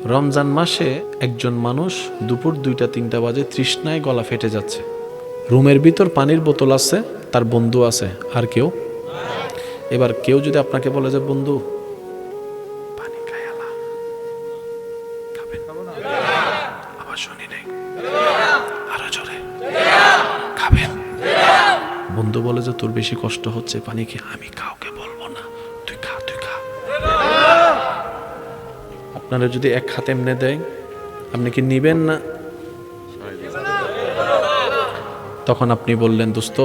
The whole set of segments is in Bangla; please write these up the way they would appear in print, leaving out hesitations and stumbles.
রমজান মাসে একজন মানুষ দুপুর 2টা-3টা বাজে তৃষ্ণায় গলা ফেটে যাচ্ছে। রুমের ভিতর পানির বোতল আছে, তার বন্ধু আছে, আর কেউ। এবার কেউ যদি আপনাকে বলে যে বন্ধু পানি খায়ালা খাবেন, আবার শুনি নাই, আরো জোরে খাবেন। বন্ধু বলে যে তোর বেশি কষ্ট হচ্ছে, পানি খেয়ে। আমি কাউকে বলবো না, তুই খা, তুই খা। আপনারা যদি এক হাতে এমনি দেয়, আপনি কি নিবেন না? তখন আপনি বললেন দোস্ত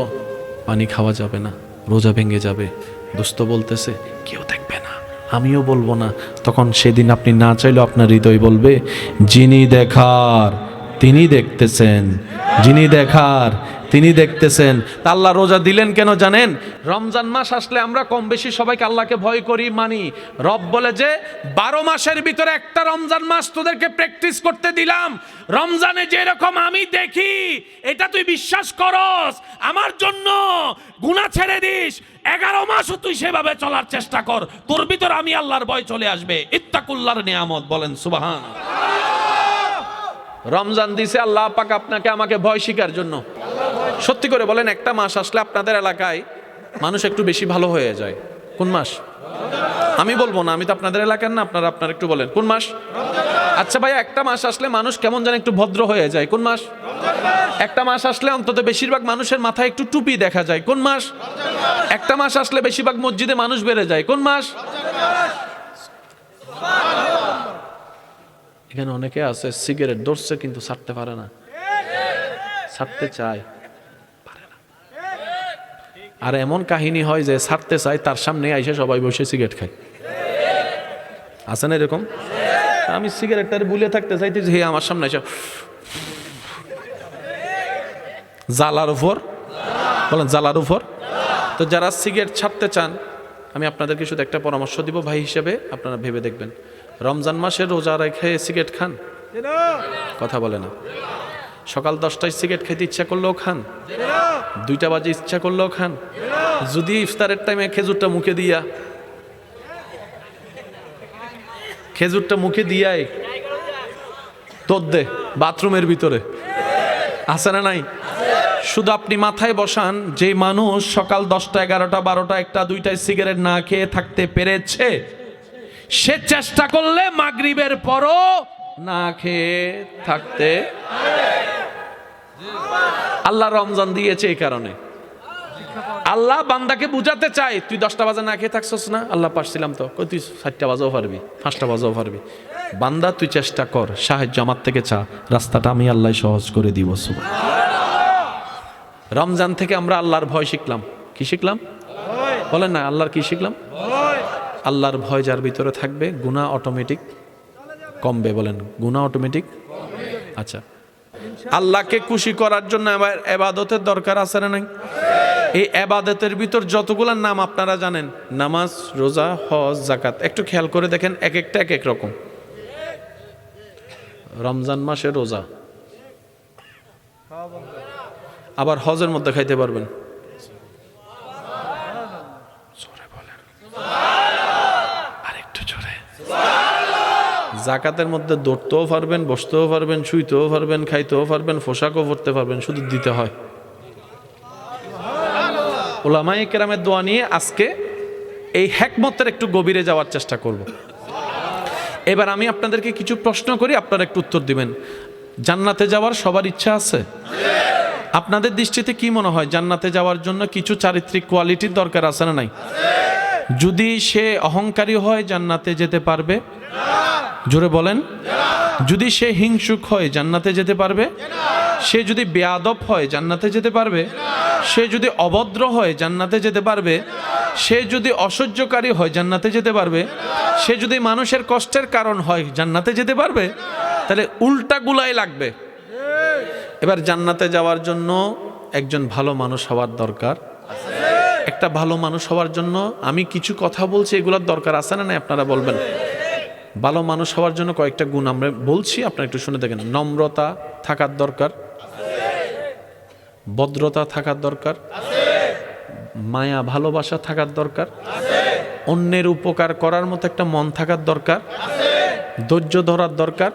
পানি খাওয়া যাবে না, রোজা ভেঙে যাবে। দোস্ত বলতেছে কেউ দেখবে না, আমিও বলবো না। তখন সেদিন আপনি না চাইলেও আপনার হৃদয় বলবে যিনি দেখার তিনি দেখতেছেন, যিনি দেখার তিনি দেখতেছেন। তা আল্লাহ রোজা দিলেন কেন জানেন? রমজান মাস আসলে আমরা কম বেশি সবাইকে আল্লাহকে ভয় করি, মানি। রব বলে যে 12 মাসের ভিতরে একটা রমজান মাস তোদেরকে প্র্যাকটিস করতে দিলাম। রমজানে যেরকম আমি দেখি এটা তুই বিশ্বাস করস, আমার জন্য গুনাহ ছেড়ে দিস। 11 মাসও তুই সেভাবে চলার চেষ্টা কর, তোর ভিতর আমি আল্লাহর ভয় চলে আসবে। ইত্তাকুল্লাহর নিয়ামত, বলেন সুবহানাল্লাহ। রমজান দিছে আল্লাহ পাক আপনাকে আমাকে ভয় শিখার জন্য। সত্যি করে বলেন, একটা মাস আসলে আপনাদের এলাকায় মানুষ একটু বেশি ভালো হয়ে যায়। কোন মাস? আমি বলবো না, আমি তো আপনাদের এলাকার না। আপনারা একটু বলেন কোন মাস? আচ্ছা ভাই, একটা মাস আসলে মানুষ কেমন যেন একটু ভদ্র হয়ে যায়। কোন মাস? একটা মাস আসলে অন্তত বেশিরভাগ মানুষের মাথায় একটু টুপি দেখা যায়। কোন মাস? একটা মাস আসলে বেশিরভাগ মসজিদে মানুষ বেড়ে যায়। কোন মাস? এখানে অনেকে আছে সিগারেট ধরছে কিন্তু ছাড়তে পারে না, ছাড়তে চায়, পারে না। আর এমন কাহিনী হয় যে ছাড়তে চায়, তার সামনে আইসে সবাই বসে সিগারেট খায়। আছে না এরকম? আমি সিগারেটটারে বুলে থাকতে চাইতেছি, হে আমার সামনে এসে জ্বালার উপর, বলেন জ্বালার উপর। তো যারা সিগারেট ছাড়তে চান, আমি আপনাদেরকে শুধু একটা পরামর্শ দিব ভাই হিসেবে, আপনারা ভেবে দেখবেন। রমজান মাসে রোজা রেখে সিগারেট খান? কথা বলে না। সকাল 10টায় সিগারেট খেতে ইচ্ছা করলেও খান, 2টা বাজে ইচ্ছা করলেও খান। যদি ইফতারের টাইমে খেজুরটা মুখে দিয়াই তোর দে বাথরুমের ভিতরে, আছে না নাই? শুধু আপনি মাথায় বসান, যে মানুষ সকাল 10টা, 11টা, 12টা, 1টা, 2টায় সিগারেট না খেয়ে থাকতে পেরেছে, সে চেষ্টা করলে মাগরিবের পরও না খেয়ে থাকতে। আল্লাহ রমজান দিয়েছে এই কারণে। আল্লাহ বান্দাকে বুঝাতে চায়, তুই 10টা বাজে না খেয়ে থাকছস না, আল্লাহ পারছিলাম তো, তুই 4টা বাজেও পারবি, 5টা বাজেও পারবি। বান্দা তুই চেষ্টা কর, সাহায্য আমার থেকে চা, রাস্তাটা আমি আল্লাহ সহজ করে দিব। রমজান থেকে আমরা আল্লাহর ভয় শিখলাম। কি শিখলাম? বলেন না, আল্লাহর কি শিখলাম? আল্লাহর ভয় যার ভিতরে থাকবে, গুনাহ অটোমেটিক কমবে। বলেন গুনাহ অটোমেটিক। আচ্ছা, আল্লাহকে খুশি করার জন্য আবার ইবাদতের দরকার আছে না নাই? এই ইবাদতের ভিতর যতগুলা নাম আপনারা জানেন, নামাজ, রোজা, হজ, যাকাত, একটু খেয়াল করে দেখেন, এক একটা এক এক রকম। রমজান মাসে রোজা, আবার হজের মধ্যে খাইতে পারবেন। আরেকটু জোরে। যাকাতের মধ্যে দৌড়তেও পারবেন, বসতেও পারবেন, শুইতেও পারবেন, খাইতেও পারবেন, পোশাকও পরতে পারবেন, শুধু দিতে হয়। উলামায়ে কেরামের দোয়া নিয়ে আজকে এই হিকমতের একটু গভীরে যাওয়ার চেষ্টা করব। এবার আমি আপনাদেরকে কিছু প্রশ্ন করি, আপনারা একটু উত্তর দিবেন। জান্নাতে যাওয়ার সবার ইচ্ছা আছে? আপনাদের দৃষ্টিতে কি মনে হয় জান্নাতে যাওয়ার জন্য কিছু চারিত্রিক কোয়ালিটির দরকার আছে না নাই? যদি সে অহংকারী হয় জান্নাতে যেতে পারবে? জোরে বলেন। যদি সে হিংসুক হয় জান্নাতে যেতে পারবে? সে যদি বেয়াদব হয় জান্নাতে যেতে পারবে? সে যদি অভদ্র হয় জান্নাতে যেতে পারবে? সে যদি অসহ্যকারী হয় জান্নাতে যেতে পারবে? সে যদি মানুষের কষ্টের কারণ হয় জান্নাতে যেতে পারবে? তাহলে উল্টা গুলাই লাগবে। এবার জান্নাতে যাওয়ার জন্য একজন ভালো মানুষ হওয়ার দরকার। একটা ভালো মানুষ হওয়ার জন্য আমি কিছু কথা বলছি, এগুলোর দরকার আছে না নাই? আপনারা বলবেন। ভালো মানুষ হওয়ার জন্য কয়েকটা গুণ আমরা বলছি, আপনারা একটু শুনে দেখেন। নম্রতা থাকার দরকার, ভদ্রতা থাকার দরকার, মায়া ভালোবাসা থাকার দরকার, অন্যের উপকার করার মতো একটা মন থাকার দরকার, ধৈর্য ধরার দরকার,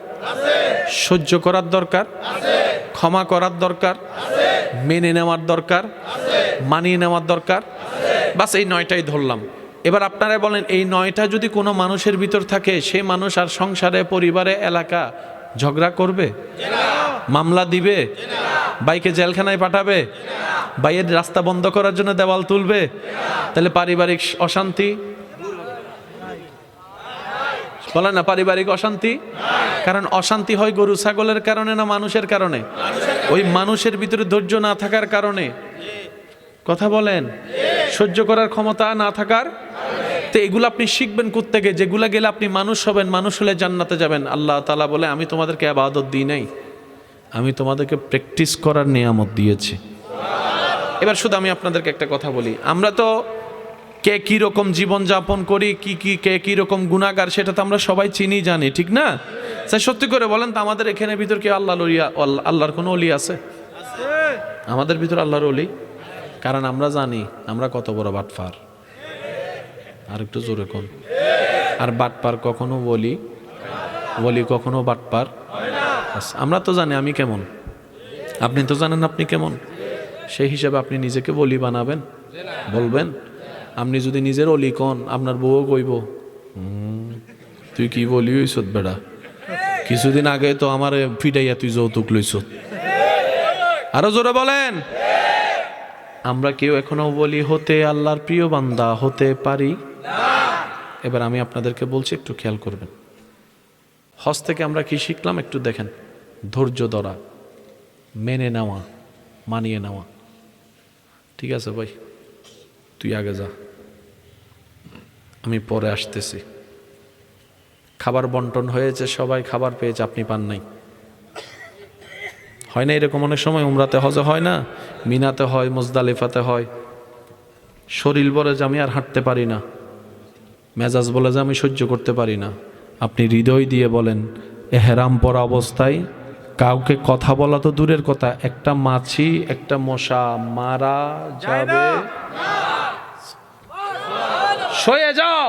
সহ্য করার দরকার, ক্ষমা করার দরকার, মেনে নেওয়ার দরকার, মানিয়ে নেওয়ার দরকার। বাস এই 9টাই ধরলাম। এবার আপনারা বলেন, এই 9টা যদি কোনো মানুষের ভিতর থাকে, সেই মানুষ আর সংসারে, পরিবারে, এলাকা ঝগড়া করবে, মামলা দিবে, বাইকে জেলখানায় পাঠাবে, বাইয়ের রাস্তা বন্ধ করার জন্য দেওয়াল তুলবে, তাহলে পারিবারিক অশান্তি বলে না, পারিবারিক অশান্তি। কারণ অশান্তি হয় গরু ছাগলের কারণে না মানুষের কারণে? ওই মানুষের ভিতরে ধৈর্য না থাকার কারণে। কথা বলেন, সহ্য করার ক্ষমতা না থাকার। তো এগুলো আপনি শিখবেন কোত্থেকে? যেগুলা গেলে আপনি মানুষ হবেন, মানুষ হলে জান্নাতে যাবেন। আল্লাহ তাআলা বলে, আমি তোমাদেরকে ইবাদত দিই নাই, আমি তোমাদেরকে প্র্যাকটিস করার নিয়ামত দিয়েছি। এবার শুধু আমি আপনাদেরকে একটা কথা বলি, আমরা তো কে কি রকম জীবন যাপন করি, কে কি রকম গুনাহগার, সেটা তো আমরা সবাই চিনি, জানি, ঠিক না? তাই সত্যি করে বলেন তো, আমাদের এখানে ভিতর কি আল্লাহর কোনো ওলি আছে? আমাদের ভিতর আল্লাহর ওলি? কারণ আমরা জানি আমরা কত বড় বাটপার। আর একটু জোরে কোন। আর বাটপার কখনো বলি কখনো বাটপার। আমরা তো জানি আমি কেমন, আপনি তো জানেন আপনি কেমন। সেই হিসাবে আপনি নিজেকে বলি বানাবেন, বলবেন। আপনি যদি নিজের অলি কন, আপনার বউ কইব, তুই কি বলি হইছ বেড়া, কিছুদিন আগে তো আমার ফিটাইয়া তুই যৌতুক লইছ। আরো জোরে বলেন। আমরা কেউ এখনো বলি হতে আল্লাহর প্রিয় বান্দা হতে পারি? এবার আমি আপনাদেরকে বলছি, একটু খেয়াল করবেন। হজ থেকে আমরা কি শিখলাম একটু দেখেন। ধৈর্য ধরা, মেনে নেওয়া, মানিয়ে নেওয়া। ঠিক আছে ভাই, তুই আগে যা, আমি পরে আসতেছি। খাবার বন্টন হয়েছে, সবাই খাবার পেয়েছে, আপনি পান নাই। হয় না এরকম? অনেক সময় উমরাতে, হজে হয় না, মিনাতে হয়, মুজদালিফাতে হয়। শরীর বলে যে আমি আর হাঁটতে পারি না, মেজাজ বলে যে আমি সহ্য করতে পারি না। আপনি হৃদয় দিয়ে বলেন, এহরাম পরা অবস্থায় কাউকে কথা বলা তো দূরের কথা, একটা মাছি, একটা মশা মারা যাবে। সয়ে যাও,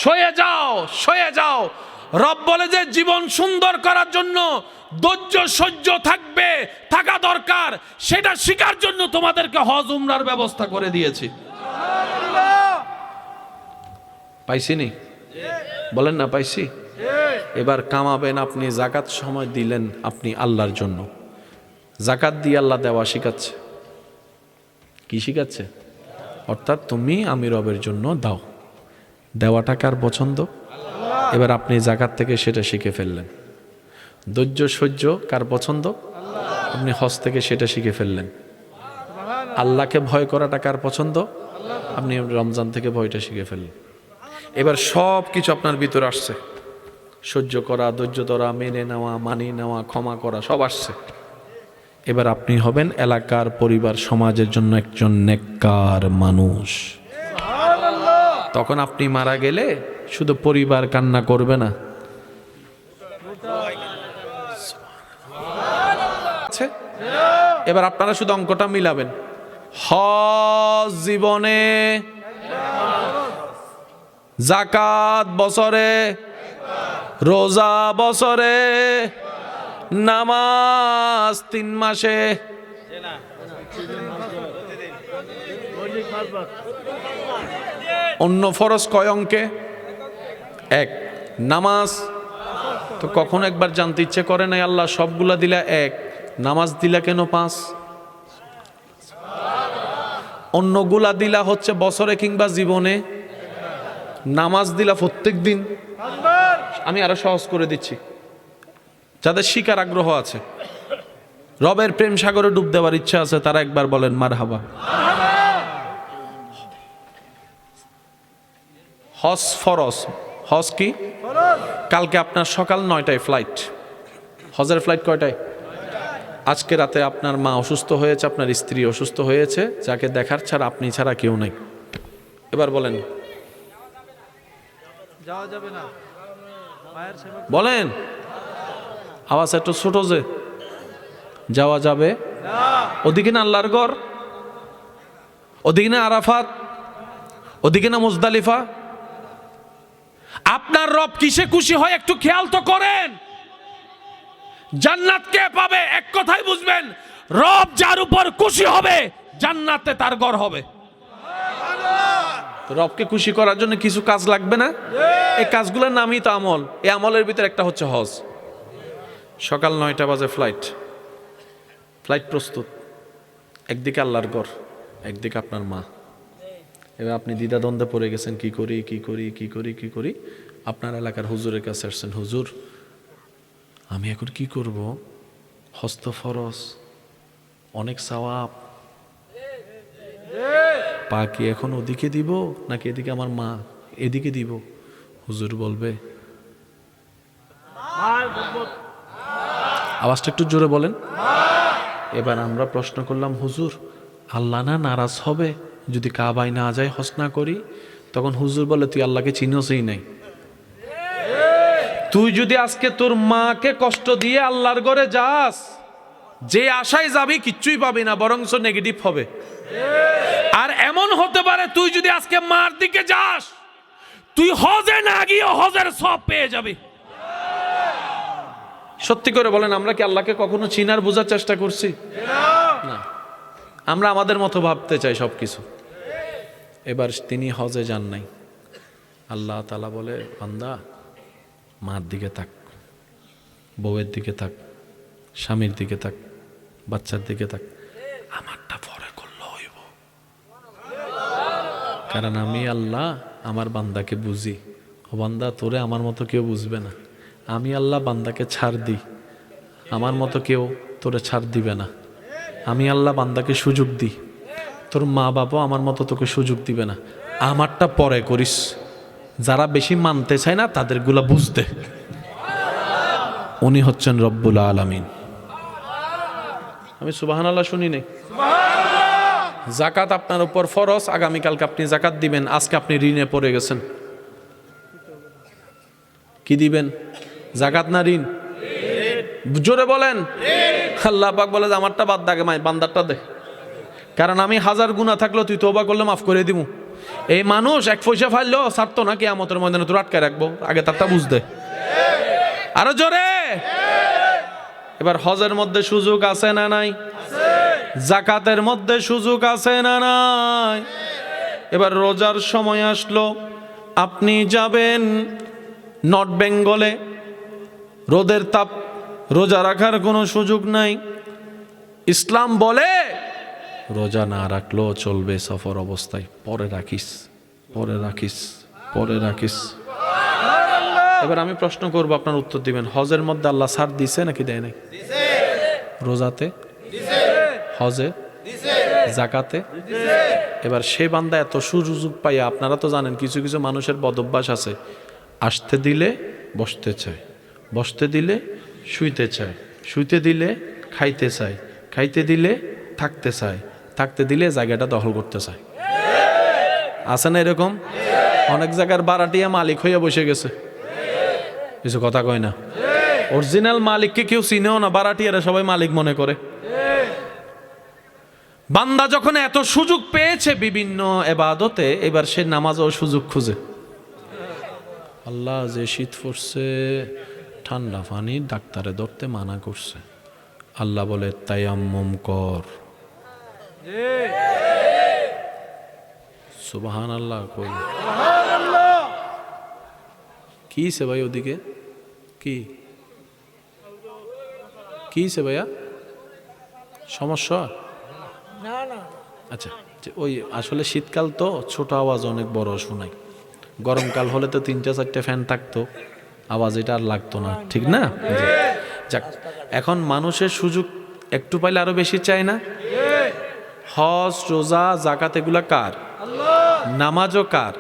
সয়ে যাও, সয়ে যাও। রব বলে যে জীবন সুন্দর করার জন্য ধৈর্য সহ্য থাকা দরকার, সেটা শিকার জন্য তোমাদেরকে হজ উমরার ব্যবস্থা করে দিয়েছি। পাইছি নি? বলেন না পাইছি। এবার কামাবেন আপনি, যাকাত সময় দিলেন আপনি আল্লাহর জন্য। যাকাত দিয়ে আল্লাহ দেওয়া শিখাচ্ছে। কি শিখাচ্ছে? অর্থাৎ তুমি আমি রবের জন্য দাও। দেওয়াটা কার পছন্দ? এবার আপনি যাকাত থেকে সেটা শিখে ফেললেন। ধৈর্য সহ্য কার পছন্দ? আপনি হজ থেকে সেটা শিখে ফেললেন। আল্লাহকে ভয় করাটা কার পছন্দ? আপনি রমজান থেকে ভয়টা শিখে ফেললেন। এবার সব কিছু আপনার ভিতরে আসছে। সহ্য করা, ধৈর্য ধরা, মেনে নেওয়া, মানিয়ে নেওয়া, ক্ষমা করা, সব আসছে। এবার আপনি হবেন এলাকার, পরিবার, সমাজের জন্য একজন নেককার মানুষ। তখন আপনি মারা গেলে শুধু পরিবার কান্না করবে না। এবার আপনারা শুধু অঙ্কটা মিলাবেন। হজ জীবনে, যাকাত বছরে, রোজা বছরে, নামাজ 3 মাসে, অন্য ফরজ কয় অঙ্কে? 1। নামাজ তো কখনো একবার জানতে ইচ্ছে করে নাই, আল্লাহ সবগুলা দিলা 1, নামাজ দিলা কেন 5? অন্যগুলা দিলা হচ্ছে বছরে কিংবা জীবনে, নামাজ দিলা প্রত্যেক দিন। আমি আরো সহজ করে দিচ্ছি, যাদের শিকার আগ্রহ আছে, রবের প্রেম সাগরে ডুব দেওয়ার ইচ্ছা আছে, তারা একবার বলেন মারহাবা। হজ ফরজ। হজ কি? কালকে আপনার সকাল 9টায় ফ্লাইট। হজের ফ্লাইট কয়টায়? আজকে রাতে আপনার মা অসুস্থ হয়েছে, আপনার স্ত্রী অসুস্থ হয়েছে, যাকে দেখার ছাড়া আপনি ছাড়া কেউ নাই। এবার বলেন যাওয়া যাবে না? বলেন, আওয়াজ একটু ছোট যে। যাওয়া যাবে? ওদিকে না আল্লাহর ঘর, ওদিকে না আরাফাত, ওদিকে না মুজদালিফা। আপনার রব কিসে খুশি হয় একটু খেয়াল তো করেন। জান্নাত কে পাবে? এক কথাই বুঝবেন, রব যার উপর খুশি হবে জান্নাতে তার ঘর হবে। রবকে খুশি করার জন্য কিছু কাজ লাগবে না? এই কাজগুলোর নামই তো আমল। এই আমলের ভিতরে একটা হচ্ছে হজ। সকাল 9টা বাজে ফ্লাইট প্রস্তুত, একদিকে আল্লাহর ঘর, একদিকে আপনার মা। এবার আপনি দ্বিধাদ্বন্দ্বে পড়ে গেছেন, কি করি। আপনার এলাকার হুজুরের কাছে আসছেন, হুজুর আমি এখন কি করব? হস্ত ফরজ, অনেক সওয়াব, পা কি এখন ওদিকে দিব নাকি এদিকে আমার মা এদিকে দিব? হুজুর বলবে, আওয়াজটা একটু জোরে বলেন। এবার আমরা প্রশ্ন করলাম, হুজুর আল্লাহ না নারাজ হবে যদি কাবায় না যায়, হজ না করি? তখন হুজুর বলে, তুই আল্লাহকে চিনোসই নাই। তুই যদি আজকে তোর মাকে কষ্ট দিয়ে আল্লাহর ঘরে যাস, যে আশায় যাবি কিচ্ছুই পাবি না, বরং নেগেটিভ হবে। আর এমন হতে পারে তুই যদি আজকে মার দিকে যাস, তুই হজে না গিয়ে হজের সব পেয়ে যাবি। সত্যি করে বলেন, আমরা কি আল্লাহকে কখনো চিনার বোঝার চেষ্টা করছি? না, আমরা আমাদের মতো ভাবতে চাই সবকিছু। এবার তিনি হজে যান নাই। আল্লাহ তাআলা বলে, বান্দা মার দিকে তাক, বউয়ের দিকে তাক, স্বামীর দিকে তাক, বাচ্চার দিকে তাক, আমারটা পরে করলে হইব। কারণ আমি আল্লাহ আমার বান্দাকে বুঝি। ও বান্দা, তোরে আমার মতো কেউ বুঝবে না। আমি আল্লাহ বান্দাকে ছাড় দিই, আমার মতো কেউ তোরে ছাড় দিবে না। আমি আল্লাহ বান্দাকে সুযোগ দিই, তোর মা বাবা আমার মতো তোকে সুযোগ দিবে না। আমারটা পরে করিস। যারা বেশি মানতে চায় না তাদেরগুলা বুঝতে। উনি হচ্ছেন রব্বুল আলামিন। আমি সুবহানাল্লাহ শুনি নাই। জাকাত আপনার উপর ফরজ, আগামীকালকে আপনি জাকাত দিবেন। আজকে আপনি ঋণে পড়ে গেছেন, কি দিবেন? জাকাত না ঋণ? জোরে বলেন। আল্লাহ পাক বলে, আমারটা বাদ দাগে মাই, বান্দারটা দে। কারণ আমি হাজার গুনাহ থাকলেও তুই তওবা করলে মাফ করে দিব। এই মানুষ এক পয়সা ফাইললো ছাড়তো না, কিয়ামতের ময়দানে তোর আটকায় রাখবো। আগে তারটা বুঝতে। আরো জোরে। এবার হজের মধ্যে সুযোগ আছে না নাই? জাকাতের মধ্যে সুযোগ আছে না নাই? এবার রোজার সময় আসলো, আপনি যাবেন নর্থ বেঙ্গলে, রোদের তাপ, রোজা রাখার কোনো সুযোগ নাই। ইসলাম বলে রোজা না রাখলেও চলবে সফর অবস্থায়, পরে রাখিস। এবার আমি প্রশ্ন করব, আপনার উত্তর দিবেন। হজের মধ্যে আল্লাহ ছাড় দিছে নাকি দেয় নাই? রোজাতে, হজে, জাকাতে। এবার সে বান্দা এত সুযোগ পাইয়া, আপনারা তো জানেন কিছু কিছু মানুষের বদভ্যাস আছে, আসতে দিলে বসতে চায়, বসতে দিলে শুইতে চায়, শুইতে দিলে খাইতে চায়, খাইতে দিলে থাকতে চায়, থাকতে দিলে জায়গাটা দখল করতে চায়। আছে না এরকম? অনেক জায়গার বারাটিয়া মালিক হইয়া বসে গেছে, কিছু কথা কয় না। অরিজিনাল মালিককে কেউ চিনেও না, বারাটিয়ারা সবাই মালিক মনে করে। বান্দা যখন এত সুযোগ পেয়েছে বিভিন্ন ইবাদতে, এবার সে নামাজও সুযোগ খুঁজে। আল্লাহ যে শীত পড়ছে, ঠান্ডা পানি ডাক্তারে ধরতে মানা করছে। আল্লাহ বলে তায়াম্মুম কর। সুবহানাল্লাহ। কই কি সে ভাই ওদিকে? কি সে ভাইয়া? সমস্যা? আচ্ছা, ওই আসলে শীতকাল তো ছোট আওয়াজ অনেক বড় শোনায়। গরমকাল হলে তো 3-4টা ফ্যান থাকতো, আওয়াজ এটা আর লাগতো না, ঠিক না? যাক, এখন মানুষের সুযোগ একটু পাইলে আরো বেশি চায় না? হজ, রোজা, জাকাত এগুলা কার? নামাজও কার?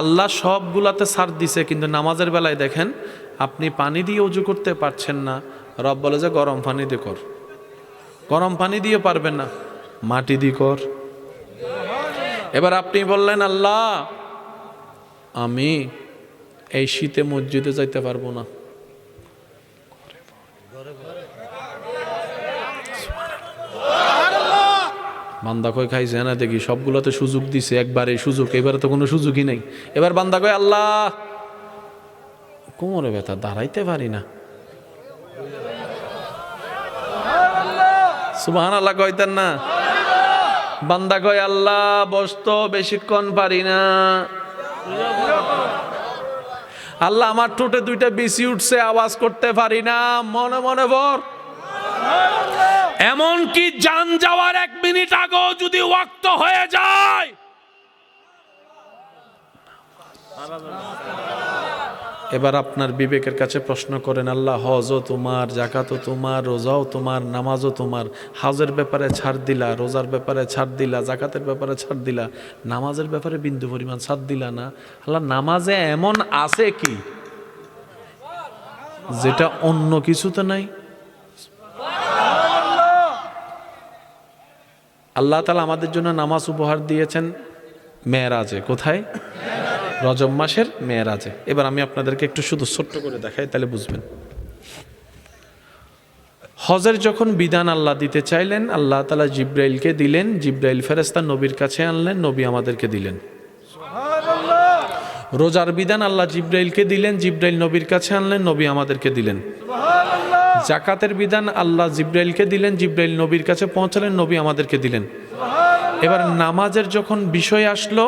আল্লাহ সবগুলাতে ছাড় দিছে, কিন্তু নামাজের বেলায় দেখেন আপনি পানি দিয়ে ওযু করতে পারছেন না, রব বলে যে গরম পানি দিয়ে কর। গরম পানি দিয়ে পারবেন না, মাটি দিয়ে কর। এবার আপনি বললেন, আল্লাহ আমি এই শীতে মসজিদে যাইতে পারবো না। বান্দা কই খাইছে না দেখি, সবগুলোতে সুযোগ দিছে, একবারে সুযোগ, এবারে তো কোনো সুযোগই নেই। এবার বান্দা কই, আল্লাহ কোমরে ব্যথা, দাঁড়াইতে পারি না। সুবহানাল্লাহ কইতেন না? বান্দা কয় আল্লাহ বসতো বেশিক্ষণ পারি না। আল্লাহ আমার ঠোঁটে দুইটা বিসি উঠছে, আওয়াজ করতে পারি না, মনে মনে বল। এমন কি জান যাওয়ার 1 মিনিট আগেও যদি ওয়াক্ত হয়ে যায়, এবার আপনার বিবেকের কাছে প্রশ্ন করেন, আল্লাহ হজও তোমার, জাকাতও তোমার, রোজাও তোমার, নামাজও তোমার, হজের ব্যাপারে ছাড় দিলা, রোজার ব্যাপারে ছাড় দিলা, জাকাতের ব্যাপারে ছাড় দিলা, নামাজের ব্যাপারে বিন্দু পরিমাণ ছাড় দিলা না। আল্লাহ নামাজে এমন আছে কি যেটা অন্য কিছুতে নাই? আল্লাহ তাআলা আমাদের জন্য নামাজ উপহার দিয়েছেন মেরাজে। কোথায়? রজব মাসের মেরাজে। এবার আমি আপনাদেরকে একটু শুধু ছোট্ট করে দেখাই, তাহলে বুঝবেন। হজের যখন বিধান আল্লাহ দিতে চাইলেন, আল্লাহ তাআলা জিব্রাইলকে দিলেন, জিব্রাইল ফেরেশতা নবীর কাছে আনলেন, নবী আমাদেরকে দিলেন। রোজার বিধান আল্লাহ জিব্রাইলকে দিলেন, জিব্রাইল নবীর কাছে আনলেন, নবী আমাদেরকে দিলেন। জাকাতের বিধান আল্লাহ জিব্রাইলকে দিলেন, জিব্রাইল নবীর কাছে পৌঁছালেন, নবী আমাদেরকে দিলেন। এবার নামাজের যখন বিষয় আসলো,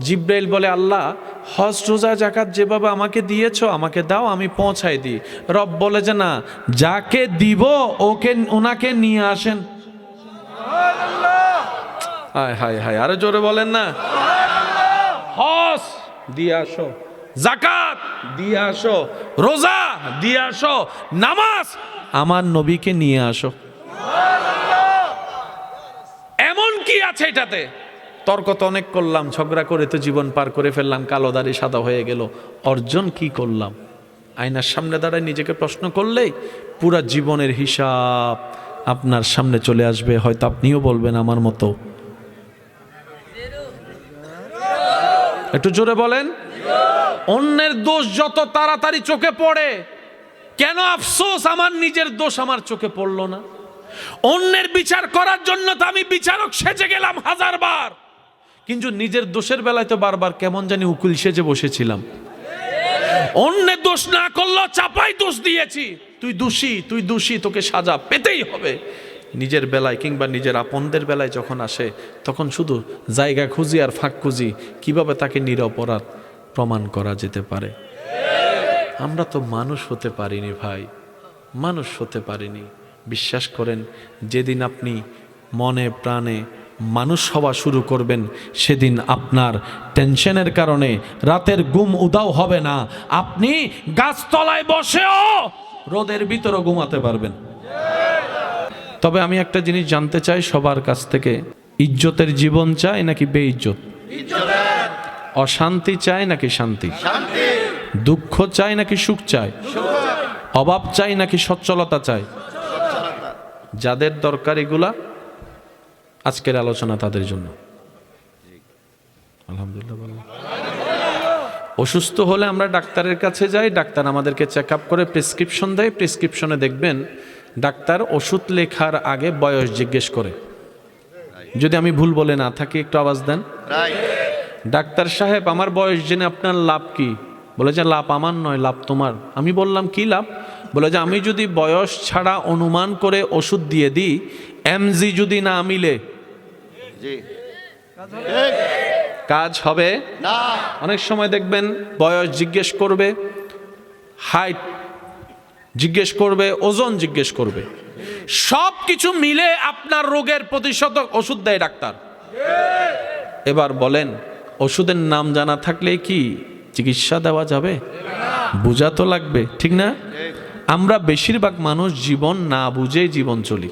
জিব্রাইল বলে আল্লাহ হজ রোজা জাকাত যেভাবে আমাকে দিয়েছো আমাকে দাও, আমি পৌঁছাই দিই। রব বলে যে না, যাকে দিব ওনাকে নিয়ে আসেন। হায় হায় হায়, আরো জোরে বলেন না। হজ দিয়ে আসো, জাকাত দিয়ে আসো, রোজা দিয়ে আসো, নামাজ আমার নবীকে নিয়ে আসো। এমন কি আছে এটাতে? তর্ক তো অনেক করলাম, ঝগড়া করে তো জীবন পার করে ফেললাম, কালো দাড়ি সাদা হয়ে গেল, অর্জন কি করলাম? আয়নার সামনে দাঁড়ায় নিজেকে প্রশ্ন করলেই পুরা জীবনের হিসাব আপনার সামনে চলে আসবে। হয়তো আপনিও বলবেন আমার মতো। একটু জোরে বলেন। অন্যের দোষ যত তাড়াতাড়ি চোখে পড়ে, কেন আফসোস আমার নিজের দোষ আমার চোখে পড়লো না? অন্যের বিচার করার জন্য তো আমি বিচারক সেজে গেলাম 1000 বার, কিন্তু নিজের দোষের বেলায় তো বারবার কেমন জানি উকিল সেজে বসেছিলাম। অন্যের দোষ না করলেও চাপাই দোষ দিয়েছি, তুই দোষী, তুই দোষী, তোকে সাজা পেতেই হবে। নিজের বেলায় কিংবা নিজের আপনদের বেলায় যখন আসে, তখন শুধু জায়গা খুঁজি আর ফাঁক খুঁজি কিভাবে তাকে নিরপরাধ প্রমাণ করা যেতে পারে। আমরা তো মানুষ হতে পারিনি ভাই, মানুষ হতে পারিনি। বিশ্বাস করেন, যেদিন আপনি মনে প্রাণে মানুষ হওয়া শুরু করবেন, সেদিন আপনার টেনশনের কারণে রাতের ঘুম উধাও হবে না। আপনি গাছতলায় বসেও রোদের ভিতরে ঘুমাতে পারবেন। তবে আমি একটা জিনিস জানতে চাই সবার কাছ থেকে, ইজ্জতের জীবন চাই নাকি বেইজ্জত? অশান্তি চাই নাকি শান্তি? দুঃখ চাই নাকি সুখ চাই? অভাব চাই নাকি সচ্ছলতা চাই? যাদের দরকার এগুলা, আজকের আলোচনা তাদের জন্য। আলহামদুলিল্লাহ। অসুস্থ হলে আমরা ডাক্তারের কাছে যাই, ডাক্তার আমাদেরকে চেক আপ করে প্রেসক্রিপশন দেয়। প্রেসক্রিপশনে দেখবেন ডাক্তার ওষুধ লেখার আগে বয়স জিজ্ঞেস করে। যদি আমি ভুল বলে না থাকি একটু আওয়াজ দেন। ডাক্তার সাহেব, আমার বয়স জেনে আপনার লাভ কি? বলে যে লাভ আমার নয়, লাভ তোমার। আমি বললাম কি লাভ? বলে যে আমি যদি বয়স ছাড়া অনুমান করে ওষুধ দিয়ে দিই, এমজি যদি না মিলে কাজ হবে না। অনেক সময় দেখবেন বয়স জিজ্ঞেস করবে, হাইট জিজ্ঞেস করবে, ওজন জিজ্ঞেস করবে, সব কিছু মিলে আপনার রোগের প্রতিষেধক ওষুধ দেয় ডাক্তার। এবার বলেন, ওষুধের নাম জানা থাকলে কি চিকিৎসা দেওয়া যাবে? বোঝা তো লাগবে, ঠিক না? আমরা বেশিরভাগ মানুষ জীবন না বুঝে জীবন চলি।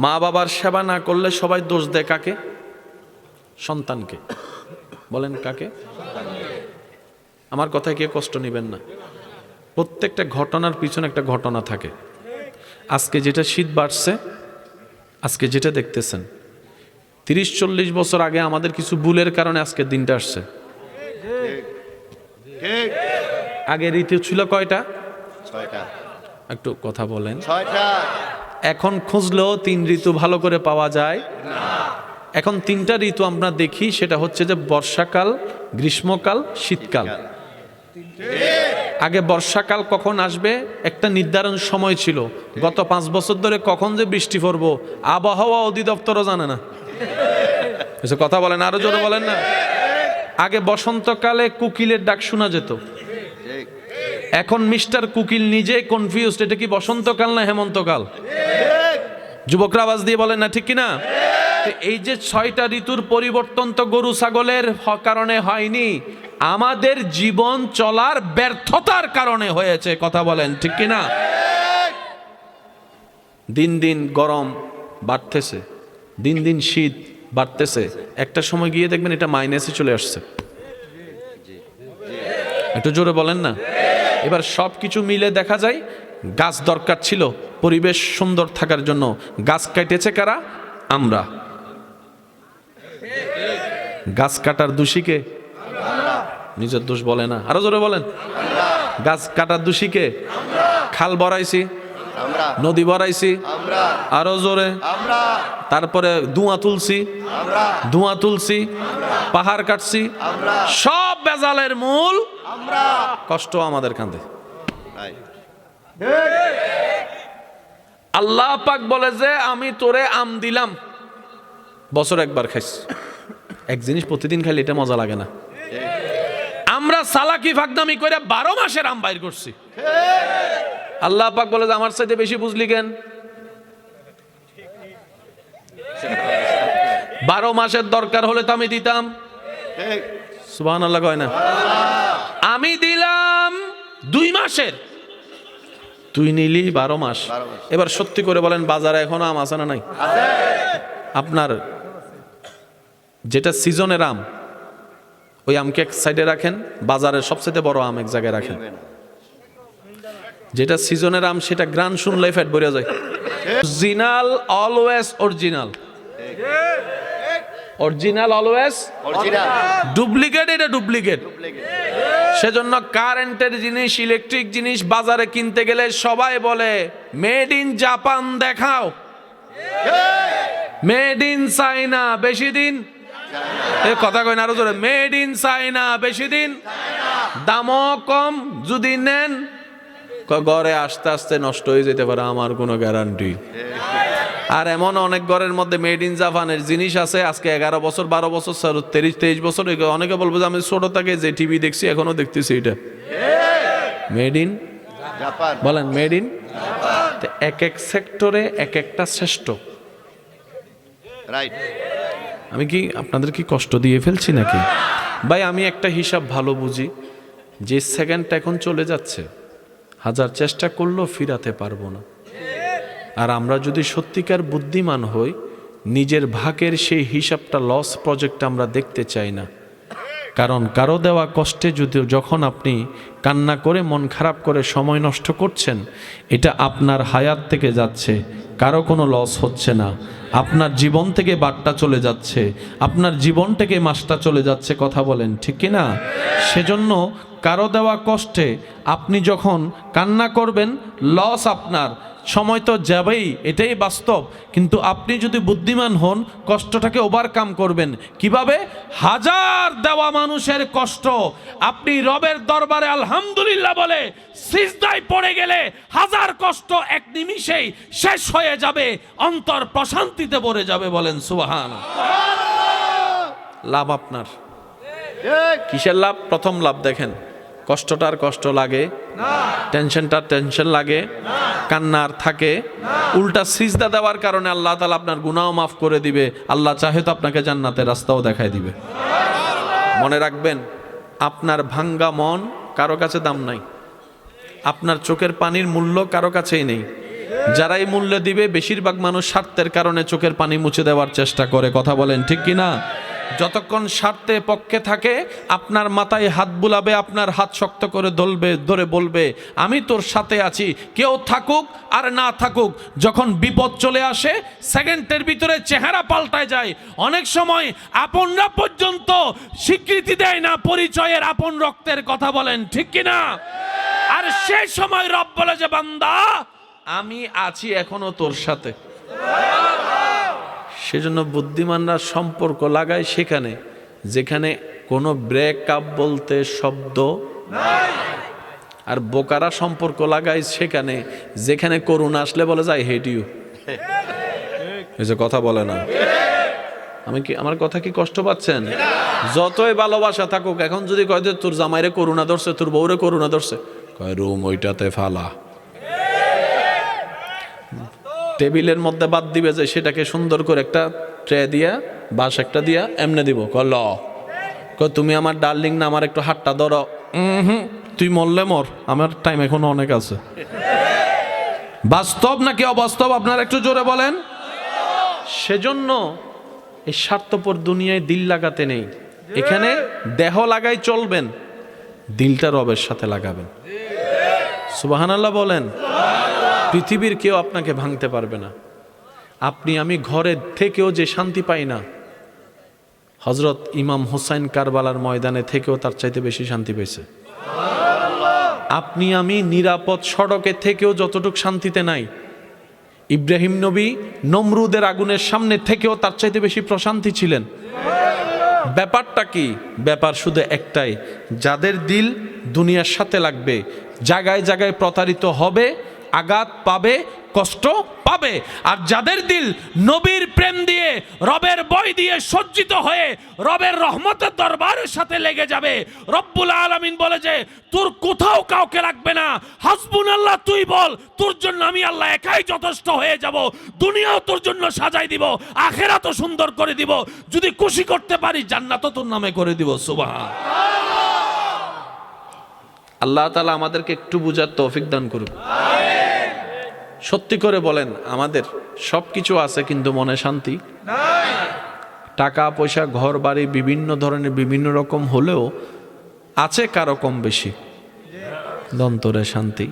মা বাবার সেবা না করলে সবাই দোষ দেয় কাকে? সন্তানকে। বলেন কাকে? আমার কথায় কেউ কষ্ট নেবেন না। প্রত্যেকটা ঘটনার পিছনে একটা ঘটনা থাকে। আজকে যেটা শীত বাড়ছে, আজকে যেটা দেখতেছেন, 30-40 বছর আগে আমাদের কিছু ভুলের কারণে আজকের দিনটা আসছে। আগে ঋতু ছিল কয়টা? 6টা। একটু কথা বলেন। 6টা। এখন খুঁজলেও 3 ঋতু ভালো করে পাওয়া যায় না। এখন তিনটা ঋতু আমরা দেখি, সেটা হচ্ছে যে বর্ষাকাল, গ্রীষ্মকাল, শীতকাল। আগে বর্ষাকাল কখন আসবে একটা নির্ধারণ সময় ছিল। গত 5 বছর ধরে কখন যে বৃষ্টি পড়বো আবহাওয়া অধিদপ্তরও জানে না। কিছু কথা বলেন, আরো জোরে বলেন না। আগে বসন্তকালে কোকিলের ডাক শোনা যেত, এখন মিস্টার কোকিল নিজে কনফিউজড, এটা কি বসন্তকাল না হেমন্তকাল? যুবকরা আওয়াজ দিয়ে বলেন না, ঠিক কিনা? এই যে 6টা ঋতুর পরিবর্তন তো গরু ছাগলের কারণে হয়নি, আমাদের জীবন চলার ব্যর্থতার কারণে হয়েছে। কথা বলেন, ঠিক কিনা? দিন দিন গরম বাড়তেছে, দিন দিন শীত বাড়তেছে, একটা সময় গিয়ে দেখবেন এটা মাইনাসে চলে আসছে। একটু জোরে বলেন না। এবার সব কিছু মিলে দেখা যায় গাছ দরকার ছিল পরিবেশ সুন্দর থাকার জন্য, গাছ কাটেছে কারা? আমরা। গাছ কাটার দোষীকে? নিজের দোষ বলে না, আরো জোরে বলেন। গাছ কাটার দোষীকে? খাল বড়াইছি, নদী বড়াইছি, আরো জোরে। তারপরে ধোঁয়া তুলছি, পাহাড় কাটছি, সব বেজালের মূল কষ্ট আমাদের কাঁধে। আল্লাহ পাক বলে যে আমি তোরে আম দিলাম, বছর একবার খাইস। এক জিনিস প্রতিদিন খাইলে এটা মজা লাগে না। আমরা সালাকি ফাকদামি করে 12 মাসের আম বাইর করছি। আল্লাহ পাক বলে যে আমার চাইতে বেশি বুঝলি কেন? 12 মাসের দরকার হলে তো আমি দিতাম। সুবহানাল্লাহ কয় না? আমি দিলাম 2 মাসের, তুই নিলি 12 মাস। এবার সত্যি করে বলেন, বাজারে এখনো আম আছে না নাই? আপনার যেটা সিজনের আম, ওই আমকে এক সাইডে রাখেন, বাজারের সবচেয়ে বড় আম এক জায়গায় রাখেন। যেটা সিজনের আম সেটা গ্রান শুনলে ফ্যাট ভরে যায়। Original always original, original always original, duplicate এটা ডুপ্লিকেট। সেজন্য কারেন্টের জিনিস, ইলেকট্রিক জিনিস বাজারে কিনতে গেলে সবাই বলে মেড ইন জাপান দেখাও, মেড ইন চাইনা বেশি দিন। কথা কয় না, আরো জোরে। মেড ইন চাইনা বেশি দিন, দামও কম, যদি নেন ঘরে আস্তে আস্তে নষ্ট হয়ে যেতে পারে, আমার কোনো গ্যারান্টি। আর এমন অনেক ঘরের মধ্যে মেড ইন জাপানের জিনিস আছে, আজকে 11 বছর 12 বছর 23 বছর। অনেকে বলবো যে আমি ছোট থেকে যে টিভি দেখছি এখনো দেখতেছি, এটা মেড ইন জাপান। বলেন মেড ইন। এক এক সেক্টরে এক একটা শ্রেষ্ঠ। রাইট। আমি কি আপনাদের কি কষ্ট দিয়ে ফেলছি নাকি? ভাই আমি একটা হিসাব ভালো বুঝি, যে সেকেন্ডটা এখন চলে যাচ্ছে, হাজার চেষ্টা করলেও ফিরাতে পারবো না। আর আমরা যদি সত্যিকার বুদ্ধিমান হই, নিজের ভাগের সেই হিসাবটা লস প্রজেক্ট আমরা দেখতে চাই না। কারণ কারো দেওয়া কষ্টে যদি যখন আপনি কান্না করে মন খারাপ করে সময় নষ্ট করছেন, এটা আপনার হায়াত থেকে যাচ্ছে, কারো কোনো লস হচ্ছে না। আপনার জীবন থেকে বারটা চলে যাচ্ছে, আপনার জীবন থেকে মাসটা চলে যাচ্ছে। কথা বলেন, ঠিক কি না? সেজন্য কারো দেওয়া কষ্টে আপনি যখন কান্না করবেন, লস আপনার, সময় তো যাবেই, এটাই বাস্তব। কিন্তু আপনি যদি বুদ্ধিমান হন, কষ্টটাকে ওভারকাম করবেন। কিভাবে? হাজার দেওয়া মানুষের কষ্ট আপনি রবের দরবারে আলহামদুলিল্লাহ বলে সিজদায় পড়ে গেলে হাজার কষ্ট এক নিমিষেই শেষ হয়ে যাবে, অন্তর প্রশান্তিতে ভরে যাবে। বলেন সুবহানাল্লাহ। লাভ আপনার। কিসের লাভ? প্রথম লাভ দেখেন, কষ্টটার কষ্ট লাগে না, টেনশনটার টেনশন লাগে না, কান্নার থাকে। উল্টা সিজদা দেওয়ার কারণে আল্লাহ তাআলা আপনার গুনাহ মাফ করে দিবে। আল্লাহ চাহে তো আপনাকে জান্নাতের রাস্তাও দেখায় দিবে। মনে রাখবেন, আপনার ভাঙ্গা মন কারো কাছে দাম নাই, আপনার চোখের পানির মূল্য কারো কাছেই নেই। যারাই মূল্য দিবে, বেশিরভাগ মানুষ স্বার্থের কারণে চোখের পানি মুছে দেওয়ার চেষ্টা করে। কথা বলেন, ঠিক কিনা? যতক্ষণ স্বার্থে পক্ষে থাকে, আপনার মাথায় হাত বুলাবে, আপনার হাত শক্ত করে ধরে বলবে আমি তোর সাথে আছি, কেউ থাকুক আর না থাকুক। যখন বিপদ চলে আসে, সেকেন্ডের ভিতরে চেহারা পাল্টায় যায়। অনেক সময় আপনরা পর্যন্ত স্বীকৃতি দেয় না পরিচয়ের, আপন রক্তের। কথা বলেন, ঠিক কিনা? আর সেই সময় রব বলে যে বান্দা আমি আছি এখনো তোর সাথে। সেজন্য বুদ্ধিমানরা সম্পর্ক লাগায় সেখানে যেখানে কোনো ব্রেকআপ বলতে শব্দ নাই, আর বোকারা সম্পর্ক লাগায় সেখানে যেখানে করুণা আসলে বলে যায় হেট ইউ। এই যে কথা বলে না, আমার কথা কি কষ্ট পাচ্ছেন? যতই ভালোবাসা থাকুক, এখন যদি কয় যে তোর জামাইরে করুণা ধরছে, তোর বউরে করুণা ধরছে, কয় রুম ওইটাতে ফালা, টেবিলের মধ্যে বাদ দিবে যে সেটাকে সুন্দর করে একটা ট্রে দিয়া বাঁশ একটা দিয়া এমনে দিব, ল তুমি আমার ডার্লিং না, আমার একটু হাতটা ধরো, তুই মরলে মর, আমার টাইম এখনো অনেক আছে। বাস্তব নাকি অবাস্তব আপনারা একটু জোরে বলেন। সেজন্য এই স্বার্থপর দুনিয়ায় দিল লাগাতে নেই, এখানে দেহ লাগাই চলবেন, দিলটা রবের সাথে লাগাবেন। সুবহানাল্লাহ বলেন। পৃথিবীর কেউ আপনাকে ভাঙতে পারবে না। আপনি আমি ঘরে থেকেও যে শান্তি পাই না, হযরত ইমাম হুসাইন কারবালার ময়দানে থেকেও তার চাইতে বেশি শান্তি পেয়েছে। আপনি আমি নিরাপদ সড়কে থেকেও যতটুকু শান্তিতে নাই, ইব্রাহিম নবী নমরুদের আগুনের সামনে থেকেও তার চাইতে বেশি প্রশান্তি ছিলেন। ব্যাপারটা কি? ব্যাপার শুধু একটাই, যাদের দিল দুনিয়ার সাথে লাগবে, জায়গায় জায়গায় প্রতারিত হবে, আঘাত পাবে, কষ্ট পাবে। আর যাদের দিল নবীর প্রেম দিয়ে, রবের বই দিয়ে সজ্জিত হয়ে রবের রহমতের দরবারের সাথে লেগে যাবে, রব্বুল আলামিন বলে যে তোর কোথাও কাউকে লাগবে না, হাসবুনাল্লাহ তুই বল, তোর জন্য আমি আল্লাহ একাই যথেষ্ট হয়ে যাব, দুনিয়াও তোর জন্য সাজাই দিব, আখিরাতও সুন্দর করে দিব, যদি খুশি করতে পারি জান্নাতও তোর নামে করে দিব। সুবহান আল্লাহ তাআলা আমাদেরকে একটু বুঝার তৌফিক দান করুন। সত্যি করে বলেন, আমাদের সব কিছু আছে কিন্তু মনে শান্তি নাই। টাকা পয়সা ঘর বাড়ি বিভিন্ন ধরনের বিভিন্ন রকম হলেও আছে কারো কম বেশি, অন্তরে শান্তি।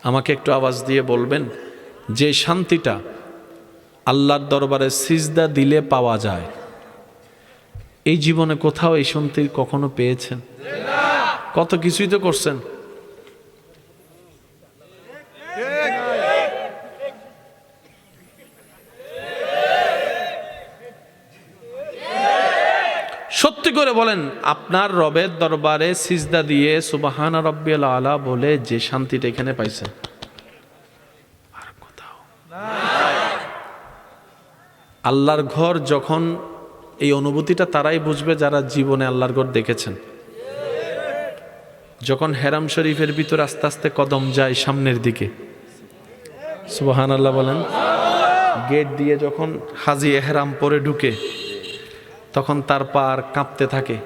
আমাকে একটু আওয়াজ দিয়ে বলবেন, যে শান্তিটা আল্লাহর দরবারে সিজদা দিলে পাওয়া যায়, এই জীবনে কোথাও এই শান্তি কখনো পেয়েছেন? কত কিছুই তো করছেন, সত্যি করে বলেন, আপনার রবের দরবারে সিজদা দিয়ে সুবহানা রাব্বিয়াল আলা বলে যে শান্তিটা এখানে পাইছেন আর কোথাও নাই। আল্লাহর ঘর যখন, এই অনুভূতিটা তারাই বুঝবে যারা জীবনে আল্লাহর ঘর দেখেছেন। যখন হেরাম শরীফের ভিতর আস্তে আস্তে কদম যায় সামনের দিকে, সুবহানাল্লাহ বলেন, গেট দিয়ে যখন হাজি এহরাম পরে ঢুকে, তখন তার পা আর কাঁপতে থাকে,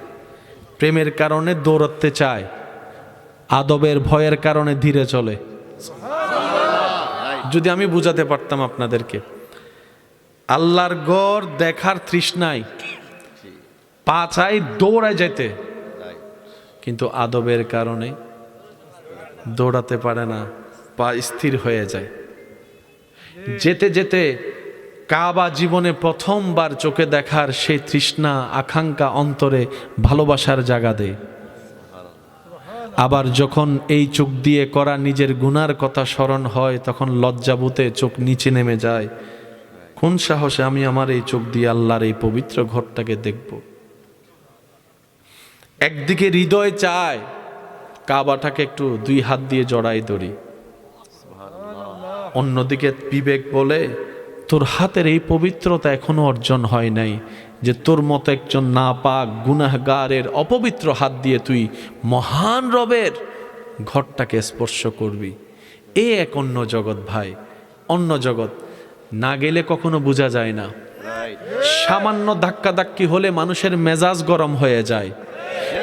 প্রেমের কারণে দৌড়াতে চায়, আদবের ভয়ের কারণে ধীরে চলে। যদি আমি বুঝাতে পারতাম আপনাদেরকে, আল্লাহর ঘর দেখার তৃষ্ণায় পা চাই দৌড়ায় যেতে, কিন্তু আদবের কারণে দৌড়াতে পারে না, পা স্থির হয়ে যায়। যেতে যেতে কাবা জীবনে প্রথমবার চোখে দেখার সেই তৃষ্ণা আকাঙ্ক্ষা অন্তরে ভালোবাসার জায়গা দেয়। আবার যখন এই চোখ দিয়ে করা নিজের গুনার কথা স্মরণ হয়, তখন লজ্জাবোধে চোখ নিচে নেমে যায়। কোন সাহসে আমি আমার এই চোখ দিয়ে আল্লাহর এই পবিত্র ঘরটাকে দেখব? একদিকে হৃদয় চায় কাবাটাকে একটু দুই হাত দিয়ে জড়াই ধরি, অন্যদিকে বিবেক বলে তোর হাতের এই পবিত্রতা এখনো অর্জন হয় নাই, যে তোর মতো একজন নাপাক গুনাহগারের অপবিত্র হাত দিয়ে তুই মহান রবের ঘরটাকে স্পর্শ করবি। এ এক অন্য জগৎ ভাই, অন্য জগৎ। না গেলে কখনো বোঝা যায় না। সামান্য ধাক্কা ধাক্কি হলে মানুষের মেজাজ গরম হয়ে যায়।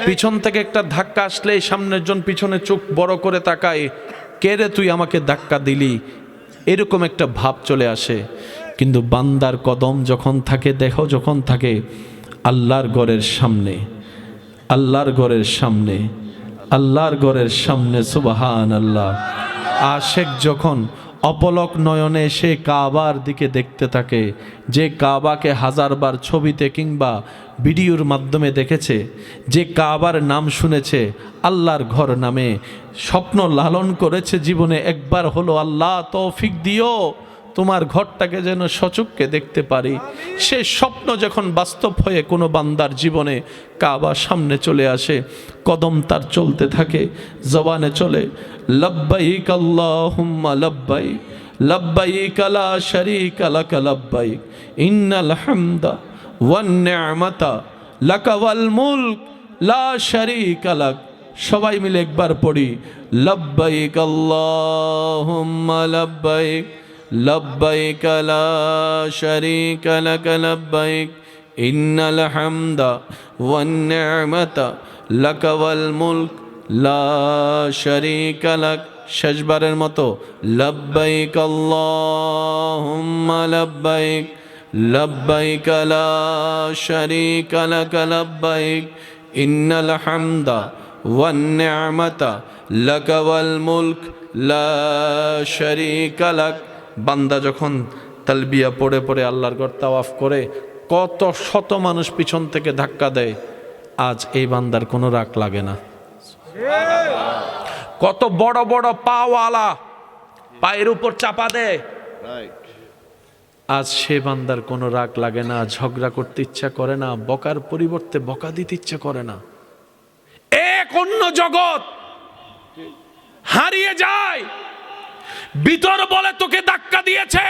পিছন থেকে একটা ধাক্কা আসলে সামনের জন পিছনে চোখ বড় করে তাকায়, কে রে তুই আমাকে ধাক্কা দিলি, এরকম একটা ভাব চলে আসে। কিন্তু বান্দার কদম যখন থাকে, দেখো যখন থাকে আল্লাহর ঘরের সামনে, আল্লাহর ঘরের সামনে, আল্লাহর ঘরের সামনে, সুবহানাল্লাহ। আশেক যখন অপলক নয়নে সে কাবার দিকে দেখতে থাকে, যে কাবাকে হাজারবার ছবিতে কিংবা ভিডিওর মাধ্যমে দেখেছে, যে কাবার নাম শুনেছে, আল্লাহর ঘর নামে স্বপ্ন লালন করেছে জীবনে, একবার হলো আল্লাহ তৌফিক দিও তোমার ঘরটাকে যেন সচক্ষে দেখতে পারি। সেই স্বপ্ন যখন বাস্তব হয়ে কোনো বান্দার জীবনে কাবা সামনে চলে আসে, কদম তার চলতে থাকে, জবানে চলে লব্বাইক আল্লাহুম্মা লব্বাইক লব্বাইক লা শারীকা লাক লব্বাইক ইন্নাল হামদা ওয়ান নি'মাতা লাকা ওয়াল মুলক লা শারীকা লাক। সবাই মিলে একবার পড়ি লব্বাইক আল্লাহুম্মা লব্বাইক লব্বাইক লা শারীকা লাক লব্বাইক ইন্নাল হামদা ওয়ান নি'মাতা লাকা ওয়াল মুলক লা শারীকা লাক। শেষবারের মতো লব্বাইক আল্লাহুম্মা লব্বাইক লব্বাইক লা শারীকা লাক লব্বাইক ইন্নাল হামদা ওয়ান নি'মাতা লাকা ওয়াল মুলক লা শারীকা লাক। বান্দা যখন তালবিয়া পড়ে পড়ে আল্লাহর ঘর তাওয়াফ করে, কত শত মানুষ পিছন থেকে ধাক্কা দেয়, আজ এই বান্দার কোনো রাগ লাগে না। কত বড় বড় পাওয়ালা পায়ের উপর চাপা দেয়, আজ সে বান্দার কোনো রাগ লাগে না, ঝগড়া করতে ইচ্ছা করে না, বকার পরিবর্তে বকা দিতে ইচ্ছা করে না। এক অন্য জগৎ হারিয়ে যায়। ভিতর বলে তোকে ধাক্কা দিয়েছে,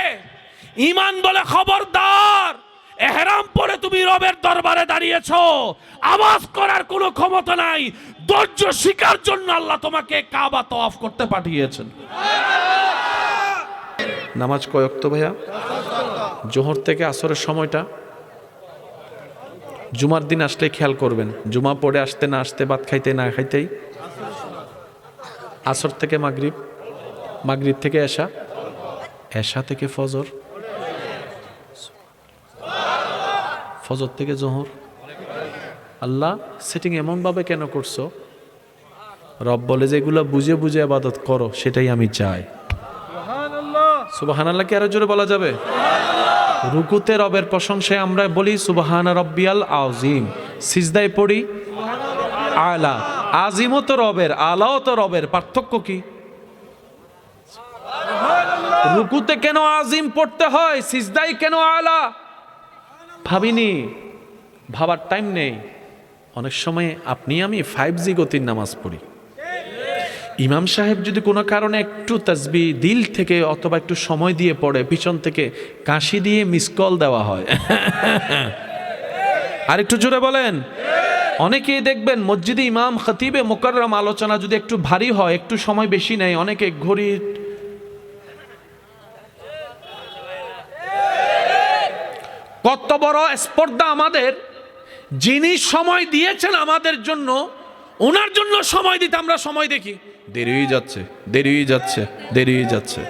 ঈমান বলে খবরদার, ইহরাম পরে তুমি রবের দরবারে দাঁড়িয়েছো, আওয়াজ করার কোনো ক্ষমতা নাই। ধৈর্য শিকার জন্য আল্লাহ তোমাকে কাবা তওয়াফ করতে পাঠিয়েছেন। নামাজ কয় ওয়াক্ত ভাইয়া? জোহর থেকে আসরের সময়টা। জুমার দিন আসলে খেয়াল করবেন, জুমা পড়ে আসতে না আসতে, ভাত খাইতে না খাইতেই আসর থেকে মাগরিব, মাগরিব থেকে এশা, এশা থেকে ফজর, ফজর থেকে জোহর। আল্লাহ সেটিং এমনভাবে কেন করছো? রব বলে যে এগুলো বুঝে বুঝে ইবাদত করো, সেটাই আমি চাই। সুবহানাল্লাহ কি আরো জোরে বলা যাবে? রুকুতে রবের প্রশংসায় আমরা বলি সুবহানা রব্বিয়াল আযীম, সিজদায় পড়ি আলা। আজিমও তো রবের, আলাও তো রবের, পার্থক্য কি? রুকুতে কেন আজিম পড়তে হয়, সিজদায় কেন আলা? ভাবিনি, ভাবার টাইম নেই। অনেক সময় আপনি আমি 5G গতির নামাজ পড়ি, ইমাম সাহেব যদি কোনো কারণে একটু তাসবিহ দিল থেকে অথবা একটু সময় দিয়ে পড়ে, পিছন থেকে কাশি দিয়ে মিস কল দেওয়া হয়। আর একটু জোরে বলেন। অনেকেই দেখবেন মসজিদে ইমাম খতিবে মুকাররম আলোচনা যদি একটু ভারী হয়, একটু সময় বেশি নেয়, অনেকে ঘড়ির কত বড় স্পর্ধা আমাদের। যিনি সময় দিয়েছেন আমাদের জন্য, ওনার জন্য সময় দিতে আমরা সময় দেখি দেরি হয়ে যাচ্ছে, দেরি হয়ে যাচ্ছে, দেরি হয়ে যাচ্ছে।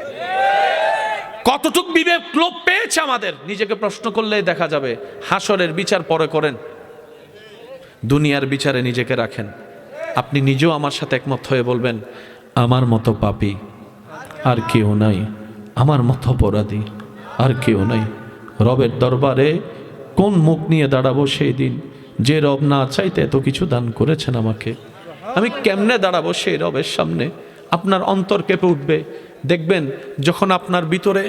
কতটুক বিবেক লোপ পেয়েছে আমাদের, নিজেকে প্রশ্ন করলেই দেখা যাবে। হাসরের বিচার পরে করেন, দুনিয়ার বিচারে নিজেকে রাখেন। আপনি নিজেও আমার সাথে একমত হয়ে বলবেন, আমার মতো পাপী আর কেউ নাই, আমার মতো অপরাধী আর কেউ নাই। রবের দরবারে কোন মুখ নিয়ে দাঁড়াবো সেই দিন, যে রব না চাইতে এত কিছু দান করেছেন আমাকে, আমি কেমনে দাঁড়াবো সেই রবের সামনে? আপনার অন্তর কেঁপে উঠবে। দেখবেন যখন আপনার ভিতরে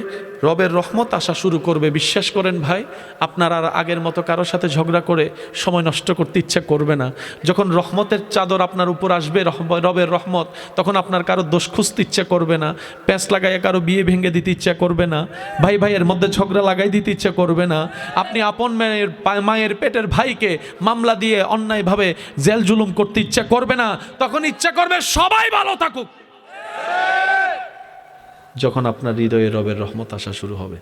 রবের রহমত আসা শুরু করবে, বিশ্বাস করেন ভাই, আপনার আর আগের মতো কারোর সাথে ঝগড়া করে সময় নষ্ট করতে ইচ্ছা করবে না। যখন রহমতের চাদর আপনার উপর আসবে, রবের রহমত, তখন আপনার কারো দোষ খুঁজতে ইচ্ছা করবে না, প্যাঁচ লাগাইয়া কারো বিয়ে ভেঙে দিতে ইচ্ছা করবে না, ভাই ভাইয়ের মধ্যে ঝগড়া লাগাই দিতে ইচ্ছা করবে না। আপনি আপন মায়ের পেটের ভাইকে মামলা দিয়ে অন্যায়ভাবে জেল জুলুম করতে ইচ্ছা করবে না, তখন ইচ্ছা করবে সবাই ভালো থাকুক। যখন আপনার হৃদয়ে রবের রহমত আসা শুরু হবে।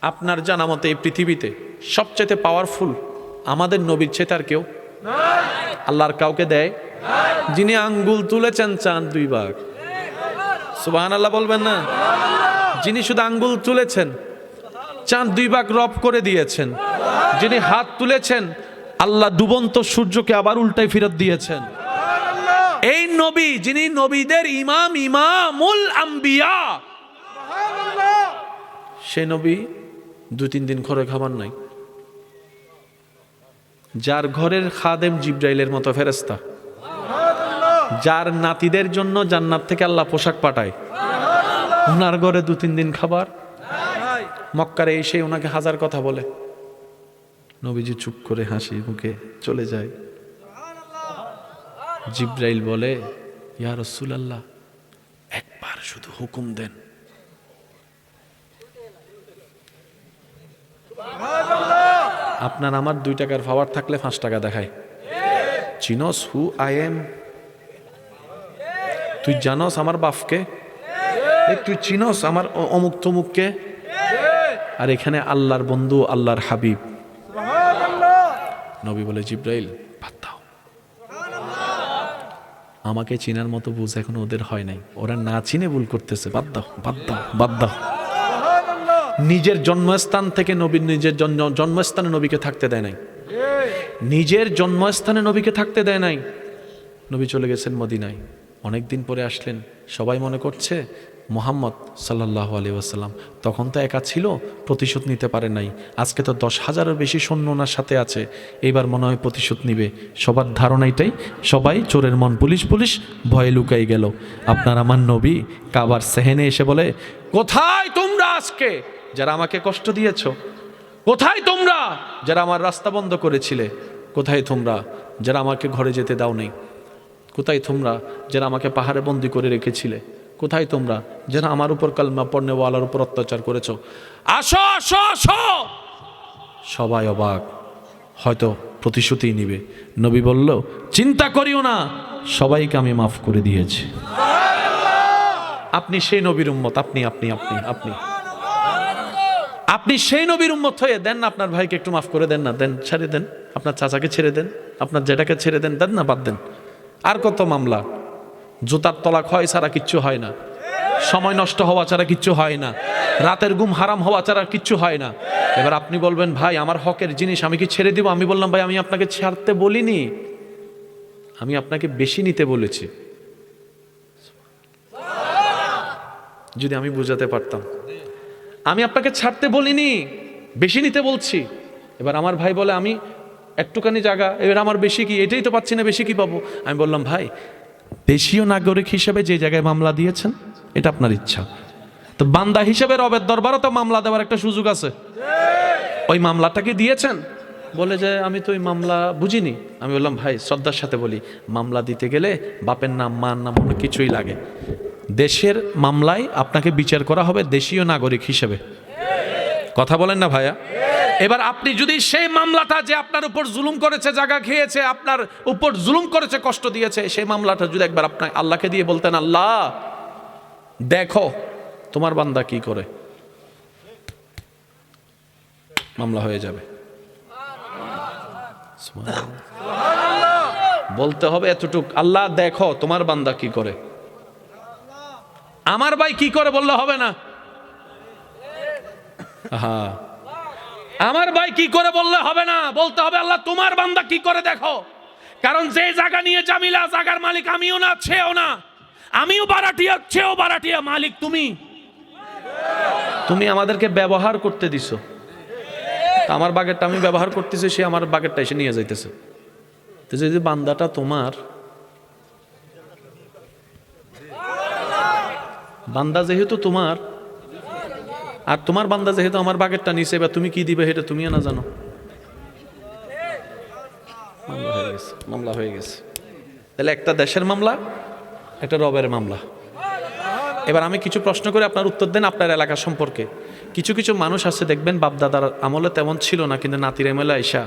আপনার জানা মতে এই পৃথিবীতে সবচেয়ে পাওয়ারফুল আমাদের নবীর চেয়ে তার কেউ আল্লাহর কাউকে দেয়? যিনি আঙ্গুল তুলেছেন চাঁদ 2 ভাগ, সুবহানাল্লাহ বলবেন না? যিনি শুধু আঙ্গুল তুলেছেন, চাঁদ 2 ভাগ রব করে দিয়েছেন। যিনি হাত তুলেছেন, আল্লাহ ডুবন্ত সূর্যকে আবার উল্টায় ফেরত দিয়েছেন। এই নবী, যিনি নবীদের ইমাম, ইমামুল আম্বিয়া, সে নবী 2-3 দিন ঘরে খাবার নাই, যার ঘরের খাদেম জিব্রাইলের মতো ফেরেশতা, যার নাতিদের জন্য জান্নাত থেকে আল্লাহ পোশাক পাঠায়, ওনার ঘরে 2-3 দিন খাবার, মক্কারে এসে ওনাকে হাজার কথা বলে। নবীজি চুপ করে হাসি মুখে চলে যায়। জিব্রাইল বলে, ইয়া রাসূলুল্লাহ, একবার শুধু হুকুম দেন। আপনার আমার 2 টাকার পাওয়ার থাকলে 5 টাকা দেখায়। চিনস হু আই এম? তুই জানস আমার বাপকে? তুই চিনস আমার অমুক তমুককে? আর এখানে আল্লাহর বন্ধু, আল্লাহর হাবিব। নবী বলে, জিব্রাইল বাদ দাও, আমাকে চিনার মতো বুঝ এখন ওদের হয় নাই, ওরা না চিনে ভুল করতেছে, বাদ দাও বাদ দাও বাদ দাও। নিজের জন্মস্থান থেকে নবীর নিজের জন্মস্থানে নবীকে থাকতে দেয় নাই, নিজের জন্মস্থানে নবীকে থাকতে দেয় নাই। নবী চলে গেছেন মদিনায়, অনেকদিন পরে আসলেন। সবাই মনে করছে মুহাম্মদ সাল্লাল্লাহু আলাইহি ওয়াসাল্লাম তখন তো একা ছিল, প্রতিশোধ নিতে পারে নাই। আজকে তো 10,000-এর বেশি সৈন্য ওনার সাথে আছে, এবার মনে হয় প্রতিশোধ নিবে। সবার ধারণা এটাই, সবাই চোরের মন পুলিশ পুলিশ ভয়ে লুকাই গেল। আপনার আমার নবী কাবার সেহেনে এসে বলে, কোথায় তোমরা আজকে যারা আমাকে কষ্ট দিয়েছো? কোথায় তোমরা যারা আমার রাস্তা বন্ধ করেছিলে? কোথায় তোমরা যারা আমাকে ঘরে যেতে দাও নাই? কোথায় তোমরা যারা আমাকে পাহাড়ে বন্দি করে রেখেছিলে? কোথায় তোমরা যারা আমার উপর কালমা পড়নেওয়ালার উপর অত্যাচার করেছো? আসো আসো আসো। সবাই অবাক, হয়তো প্রতিশোধই নিবে। নবী বলল, চিন্তা করিও না, সবাইকে আমি মাফ করে দিয়েছি। আপনি সেই নবীর উম্মত, আপনি আপনি আপনি আপনি আপনি সেই নবীর উম্মত হয়ে দেন না আপনার ভাইকে একটু মাফ করে দেন না, দেন, ছেড়ে দেন। আপনার চাচাকে ছেড়ে দেন, আপনার জেঠাকে ছেড়ে দেন, দেন না, বাদ দেন। আর কত মামলা, জুতার তলাক হয় ছাড়া কিচ্ছু হয় না, সময় নষ্ট হওয়া ছাড়া কিচ্ছু হয় না, রাতের ঘুম হারাম হওয়া ছাড়া কিচ্ছু হয় না। এবার আপনি বলবেন, ভাই আমার হকের জিনিস আমি কি ছেড়ে দিব? আমি বললাম, ভাই আমি আপনাকে ছাড়তে বলিনি, আমি আপনাকে বেশি নিতে বলেছি। যদি আমি বুঝাতে পারতাম, আমি আপনাকে ছাড়তে বলিনি, বেশি নিতে বলছি। এবার আমার ভাই বলে, আমি একটুখানি জায়গা, এবার আমার বেশি কি? এটাই তো পাচ্ছি না, বেশি কি পাবো? আমি বললাম, ভাই দেশীয় নাগরিক হিসেবে যে জায়গায় মামলা দিয়েছেন এটা আপনার ইচ্ছা, তো বান্দা হিসেবে রবের দরবারও তো মামলা দেওয়ার একটা সুযোগ আছে। ওই মামলাটা কি দিয়েছেন? বলে যে আমি তো ওই মামলা বুঝিনি। আমি বললাম, ভাই শ্রদ্ধার সাথে বলি, মামলা দিতে গেলে বাপের নাম, মার নাম, অনেক কিছুই লাগে। দেশের মামলায় আপনাকে বিচার করা হবে দেশীয় নাগরিক হিসেবে। কথা বলেন না ভাইয়া? এবার আপনি যদি সেই মামলাটা, যে আপনার উপর জুলুম করেছে, জায়গা খেয়েছে, আপনার উপর জুলুম করেছে, কষ্ট দিয়েছে, সেই মামলাটা যদি একবার আপনার আল্লাহকে দিয়ে বলতেন, আল্লাহ দেখো তোমার বান্দা কি করে, মামলা হয়ে যাবে। বলতে হবে এতটুক, আল্লাহ দেখো তোমার বান্দা কি করে, আমার ভাই কি করে বললে হবে না। হ্যাঁ, আমার ভাই কি করে বললে হবে না, বলতে হবে আল্লাহ তোমার বান্দা কি করে দেখো। কারণ যে জায়গা নিয়ে জামিলা, জায়গার মালিক আমিও না, ছেও না, আমিও বারাটিয়া, ছেও বারাটিয়া, মালিক তুমি। তুমি আমাদেরকে ব্যবহার করতে দিছো, আমার বাগেরটা আমি ব্যবহার করতেছি, সে আমার বাগেরটা এসে নিয়ে যাইতেছে। তো যদি বান্দাটা তোমার, বান্দা যেহেতু তোমার, আর তোমার বান্দা যেহেতু আমার বাগেরটা নিছে, এবার তুমি কি দিবে এটা তুমিও না জানো। মামলা হয়ে গেছে। তাহলে একটা দেশের মামলা, একটা রবের মামলা। এবার আমি কিছু প্রশ্ন করে আপনার উত্তর দেন আপনার এলাকা সম্পর্কে। কিছু কিছু মানুষ আছে দেখবেন বাপদাদার আমলে তেমন ছিল না, কিন্তু নাতির এমএলএ আইসা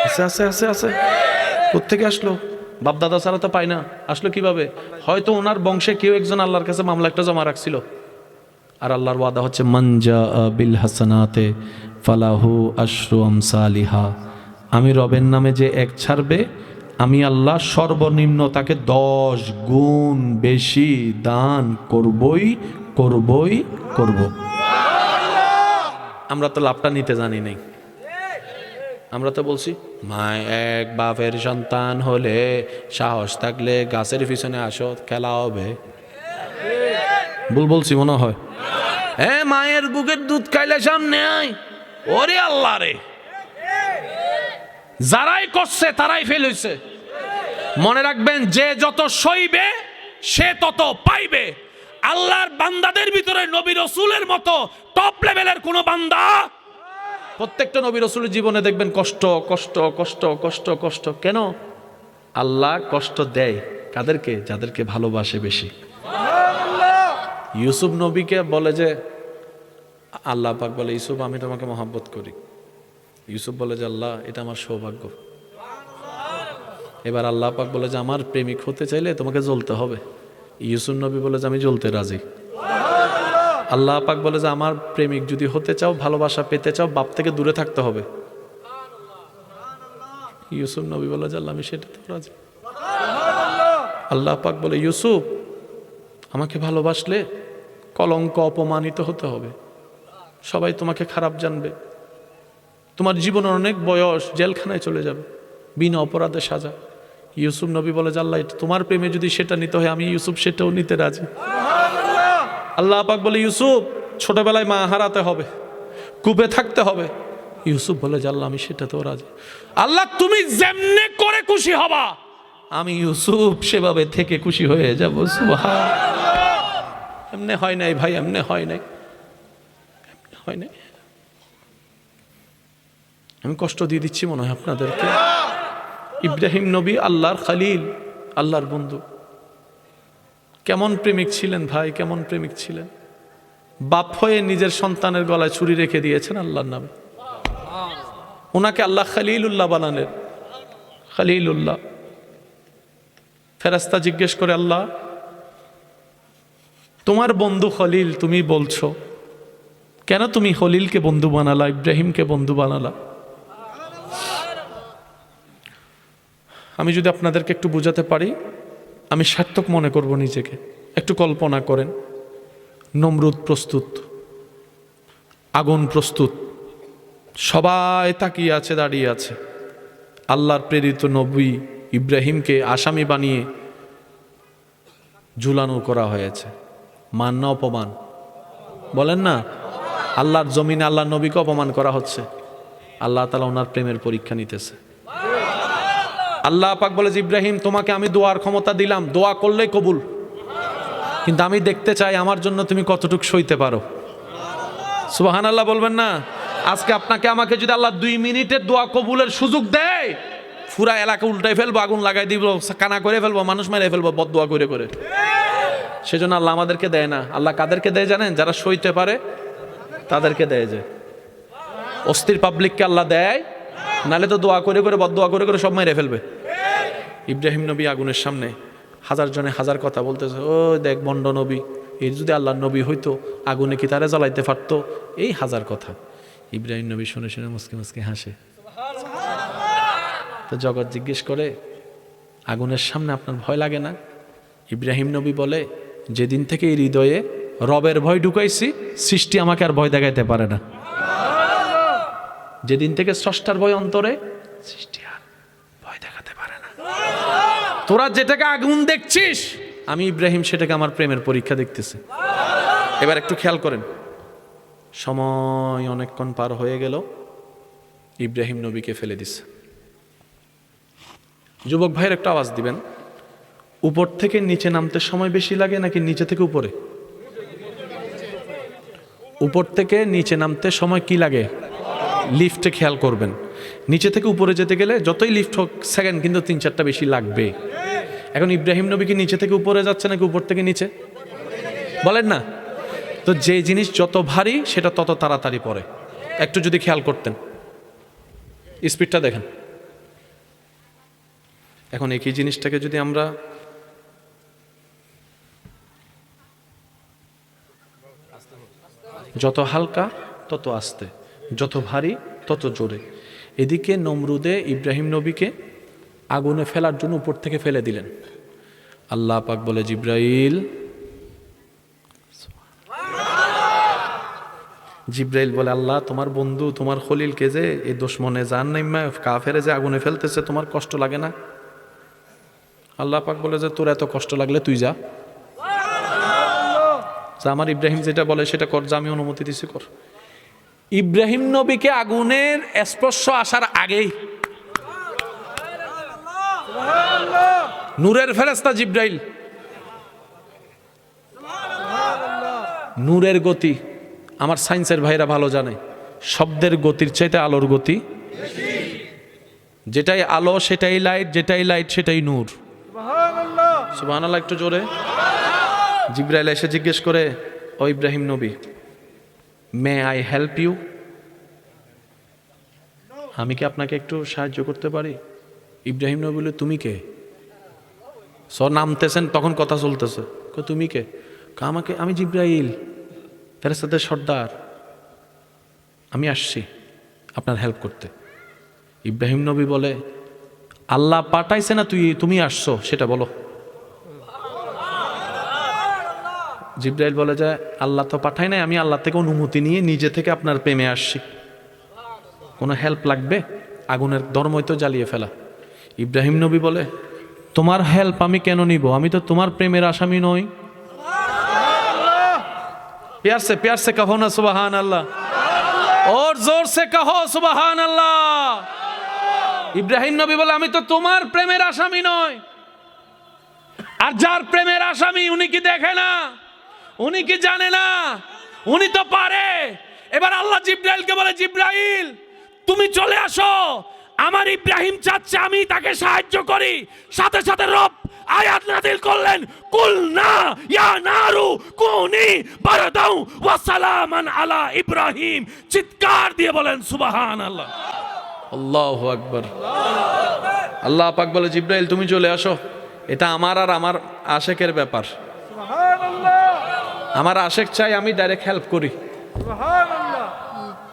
আছে আছে আছে আছে। কোত্থেকে আসলো? বাপদাদা ছাড়া তো পায় না, আসলো কিভাবে? হয়তো ওনার বংশে কেউ একজন আল্লাহর কাছে মামলা একটা জমা রাখছিল। আর আল্লাহর ওয়াদা হচ্ছে, মান জাআ বিল হাসানাতে ফালাহু আশরু আমসালিহা। আমি রবের নামে যে এক ছাড়বে, আমি আল্লাহ সর্বনিম্ন তাকে 10 গুণ বেশি দান করবই করবই করব। আমরা তো লাভটা নিতে জানি নাই। আমরা তো বলছি, মায় এক বাপের সন্তান হলে সাহস থাকলে গাছের পিছনে আসো, খেলা হবে। ভুল বলছি মনে হয়? হ্যাঁ, মায়ের বুকের দুধ খাইলে সামনে আয়। ওরে আল্লাহ রে, যারাই করছে তারাই ফেল হইছে। মনে রাখবেন, যে যত সইবে সে তত পাইবে। আল্লাহর বান্দাদের ভিতরে নবী রাসূলের মতো টপ লেভেলের কোন বান্দা, প্রত্যেকটা নবী রাসূলের জীবনে দেখবেন কষ্ট কষ্ট কষ্ট কষ্ট কষ্ট। কেন? আল্লাহ কষ্ট দেয় কাদেরকে? যাদেরকে ভালোবাসে বেশি। ইউসুফ নবীকে বলে যে আল্লাহ পাক বলে, ইউসুফ আমি তোমাকে মহব্বত করি। ইউসুফ বলে যে আল্লাহ এটা আমার সৌভাগ্য। এবার আল্লাহ পাক বলে যে আমার প্রেমিক হতে চাইলে তোমাকে জ্বলতে হবে। ইউসুফ নবী বলে যে আমি জ্বলতে রাজি। আল্লাহ পাক বলে যে আমার প্রেমিক যদি হতে চাও, ভালোবাসা পেতে চাও, বাপ থেকে দূরে থাকতে হবে। ইউসুফ নবী বলে যে আল্লাহ আমি সেটাতে রাজি। আল্লাহ পাক বলে ইউসুফ আমাকে ভালোবাসলে কলঙ্ক অপমানিত হতে হবে, সবাই তোমাকে খারাপ জানবে, তোমার জীবনের অনেক বয়স, জেলখানায় চলে যাবে, বিনা অপরাধে সাজা। ইউসুফ নবী বলে যে আল্লাহ তোমার প্রেমে যদি সেটা নিতে হয় আমি ইউসুফ সেটাও নিতে রাজি। আল্লাহ পাক বলে ইউসুফ ছোটবেলায় মা হারাতে হবে, কূপে থাকতে হবে। ইউসুফ বলে যে আল্লাহ আমি সেটাতেও রাজি। আল্লাহ তুমি যেমনে করে খুশি হবা আমি ইউসুফ সেভাবে থেকে খুশি হয়ে যাবো। সুবহানাল্লাহ। এমনি হয় নাই ভাই, এমনি হয় নাই, হয় নাই। আমি কষ্ট দিয়ে দিচ্ছি মনে হয় আপনাদেরকে। ইব্রাহিম নবী আল্লাহর খালিল, আল্লাহর বন্ধু, কেমন প্রেমিক ছিলেন ভাই, কেমন প্রেমিক ছিলেন। বাপ হয়ে নিজের সন্তানের গলায় ছুরি রেখে দিয়েছেন আল্লাহর নামে। ওনাকে আল্লাহ খালিলুল্লাহ বানালেন, খালিলুল্লাহ। ফেরেশতা জিজ্ঞেস করে আল্লাহ তোমার বন্ধু খলিল তুমি বলছো, কেন তুমি খলিলকে বন্ধু বানালা, ইব্রাহিমকে বন্ধু বানালা? আমি যদি আপনাদেরকে একটু বোঝাতে পারি, আমি সার্থক মনে করব নিজেকে। একটু কল্পনা করেন, নমরুদ প্রস্তুত, আগুন প্রস্তুত, সবাই তাকিয়ে আছে, দাঁড়িয়ে আছে। আল্লাহর প্রেরিত নবী ইব্রাহিমকে আসামি বানিয়ে ঝুলানো করা হয়েছে। মান না অপমান? বলেন না। আল্লাহর জমিনে আল্লাহর নবীকে অপমান করা হচ্ছে। আল্লাহ তাআলা ওনার প্রেমের পরীক্ষা নিতেছে। আল্লাহ পাক বলে যে ইব্রাহিম তোমাকে আমি দোয়ার ক্ষমতা দিলাম, দোয়া করলেই কবুল, কিন্তু আমি দেখতে চাই আমার জন্য তুমি কতটুকু সইতে পারো। সুবহানাল্লাহ বলবেন না? আজকে আপনাকে আমাকে যদি আল্লাহ 2 মিনিটের দোয়া কবুলের সুযোগ দেয়, পুরা এলাকা উল্টাই ফেলবো, আগুন লাগাই দিব, কানা করে ফেলবো, মানুষ মেরে ফেলবো বদদোয়া করে করে। সেজন্য আল্লাহ আমাদেরকে দেয় না। আল্লাহ কাদেরকে দেয় জানেন? যারা সইতে পারে তাদেরকে দেয়। যে অস্থির পাবলিককে আল্লাহ দেয়, নালে তো দোয়া করে করে বদদোয়া করে করে সব মেরে ফেলবে। ইব্রাহিম নবী আগুনের সামনে হাজার জনে হাজার কথা বলতেছে, ও দেখ বন্ড নবী, এই যদি আল্লাহর নবী হইতো আগুনে কি তারে জ্বালাইতে পারতো, এই হাজার কথা। ইব্রাহিম নবী শুনে শুনে মুসকে মুসকে হাসে। তো জগৎ জিজ্ঞেস করে আগুনের সামনে আপনার ভয় লাগে না? ইব্রাহিম নবী বলে যেদিন থেকে এই হৃদয়ে রবের ভয় ঢুকাইছি, সৃষ্টি আমাকে আর ভয় দেখাইতে পারে না। যেদিন থেকে স্রষ্টার ভয় অন্তরে, সৃষ্টি আর ভয় দেখাতে পারে না। তোরা যেটাকে আগুন দেখছিস, আমি ইব্রাহিম সেটাকে আমার প্রেমের পরীক্ষা দেখতেছি। এবার একটু খেয়াল করেন, সময় অনেকক্ষণ পার হয়ে গেল, ইব্রাহিম নবীকে ফেলে দিছে। যুবক ভাইয়ের একটা আওয়াজ দিবেন, উপর থেকে নিচে নামতে সময় বেশি লাগে নাকি নিচে থেকে উপরে? উপর থেকে নিচে নামতে সময় কি লাগে? লিফটে খেয়াল করবেন, নিচে থেকে উপরে যেতে গেলে যতই লিফট হোক সেকেন্ড কিন্তু 3-4টা বেশি লাগবে। এখন ইব্রাহিম নবী কি নিচে থেকে উপরে যাচ্ছে নাকি উপর থেকে নিচে? বলেন না। তো যে জিনিস যত ভারী সেটা তত তাড়াতাড়ি পড়ে। একটু যদি খেয়াল করতেন, স্পিডটা দেখেন। এখন একই জিনিসটাকে যদি আমরা যত হালকা তত আস্তে, যত ভারী তত জোরে। এদিকে নমরুদে ইব্রাহিম নবীকে আগুনে ফেলার জন্য উপর থেকে ফেলে দিলেন। আল্লাহ পাক বলে জিব্রাইল, জিব্রাইল বলে আল্লাহ তোমার বন্ধু তোমার খলিলকে যে এই দুশমনে জান নাইমা কাফেরে যে আগুনে ফেলতেছে তোমার কষ্ট লাগে না? আল্লাহ পাক বলে যে তোর এত কষ্ট লাগলে তুই যা, আমার ইব্রাহিম যেটা বলে সেটা কর, যা আমি অনুমতি দিছি কর। ইব্রাহিম নবীকে আগুনের স্পর্শ আসার আগেই নূরের ফেরেশতা জিব্রাইল নূরের গতি আমার সায়েন্সের ভাইরা ভালো জানে, শব্দের গতির চাইতে আলোর গতি। যেটাই আলো সেটাই লাইট, যেটাই লাইট সেটাই নূর। সুবহানাল্লাহ, একটু জোরে। জিবরাইল এসে জিজ্ঞেস করে, ও ইব্রাহিম নবী, মে আই হেল্প ইউ? আমি কি আপনাকে একটু সাহায্য করতে পারি? ইব্রাহিম নবী বলে, তুমি কে? নামতেছেন, তখন কথা চলতেছে, তুমি কে? আমাকে, আমি জিবরাইল, ফেরেশতাদের সর্দার, আমি আসছি আপনার হেল্প করতে। ইব্রাহিম নবী বলে, আল্লাহ পাঠাইছে না তুমি আসছো সেটা বলো। জিবরাইল বলে যে, আল্লাহ তো পাঠায় নাই, আমি আল্লাহ থেকে অনুমতি নিয়ে নিজে থেকে আপনার প্রেমে আসছি। কোনো হেল্প লাগবে? আগুনের ধর্মই তো জ্বালিয়ে ফেলা। ইব্রাহিম নবী বলে, তোমার হেল্প আমি কেন নিব? আমি তো তোমার প্রেমের আসামি নই। प्यार से कहो ना सुबहान अल्लाह, और जोर से कहो सुबहान अल्लाह। ইব্রাহিম নবী বলে, আমি তো তোমার প্রেমের আসামি নই। আর যার প্রেমের আসামি উনি কি দেখে না? উনি কি জানে না? উনি তো পারে। এবার আল্লাহ জিবরাইলকে বলে, জিবরাইল তুমি চলে আসো, আমার ইব্রাহিম চাচ্ছে আমি তাকে সাহায্য করি। সাথে সাথে রব আয়াত নাযিল করলেন, কুলনা ইয়া নারু কুনি বারদাউ ওয়া সালামান আলা ইব্রাহিম। চিৎকার দিয়ে বলেন সুবহানাল্লাহ। আল্লাহু আকবার। আল্লাহ পাক বলে, জিবরাইল তুমি চলে আসো, এটা আমার আর আমার আশেকের ব্যাপার। আমার আশেক চাই আমি ডাইরেক্ট হেল্প করি।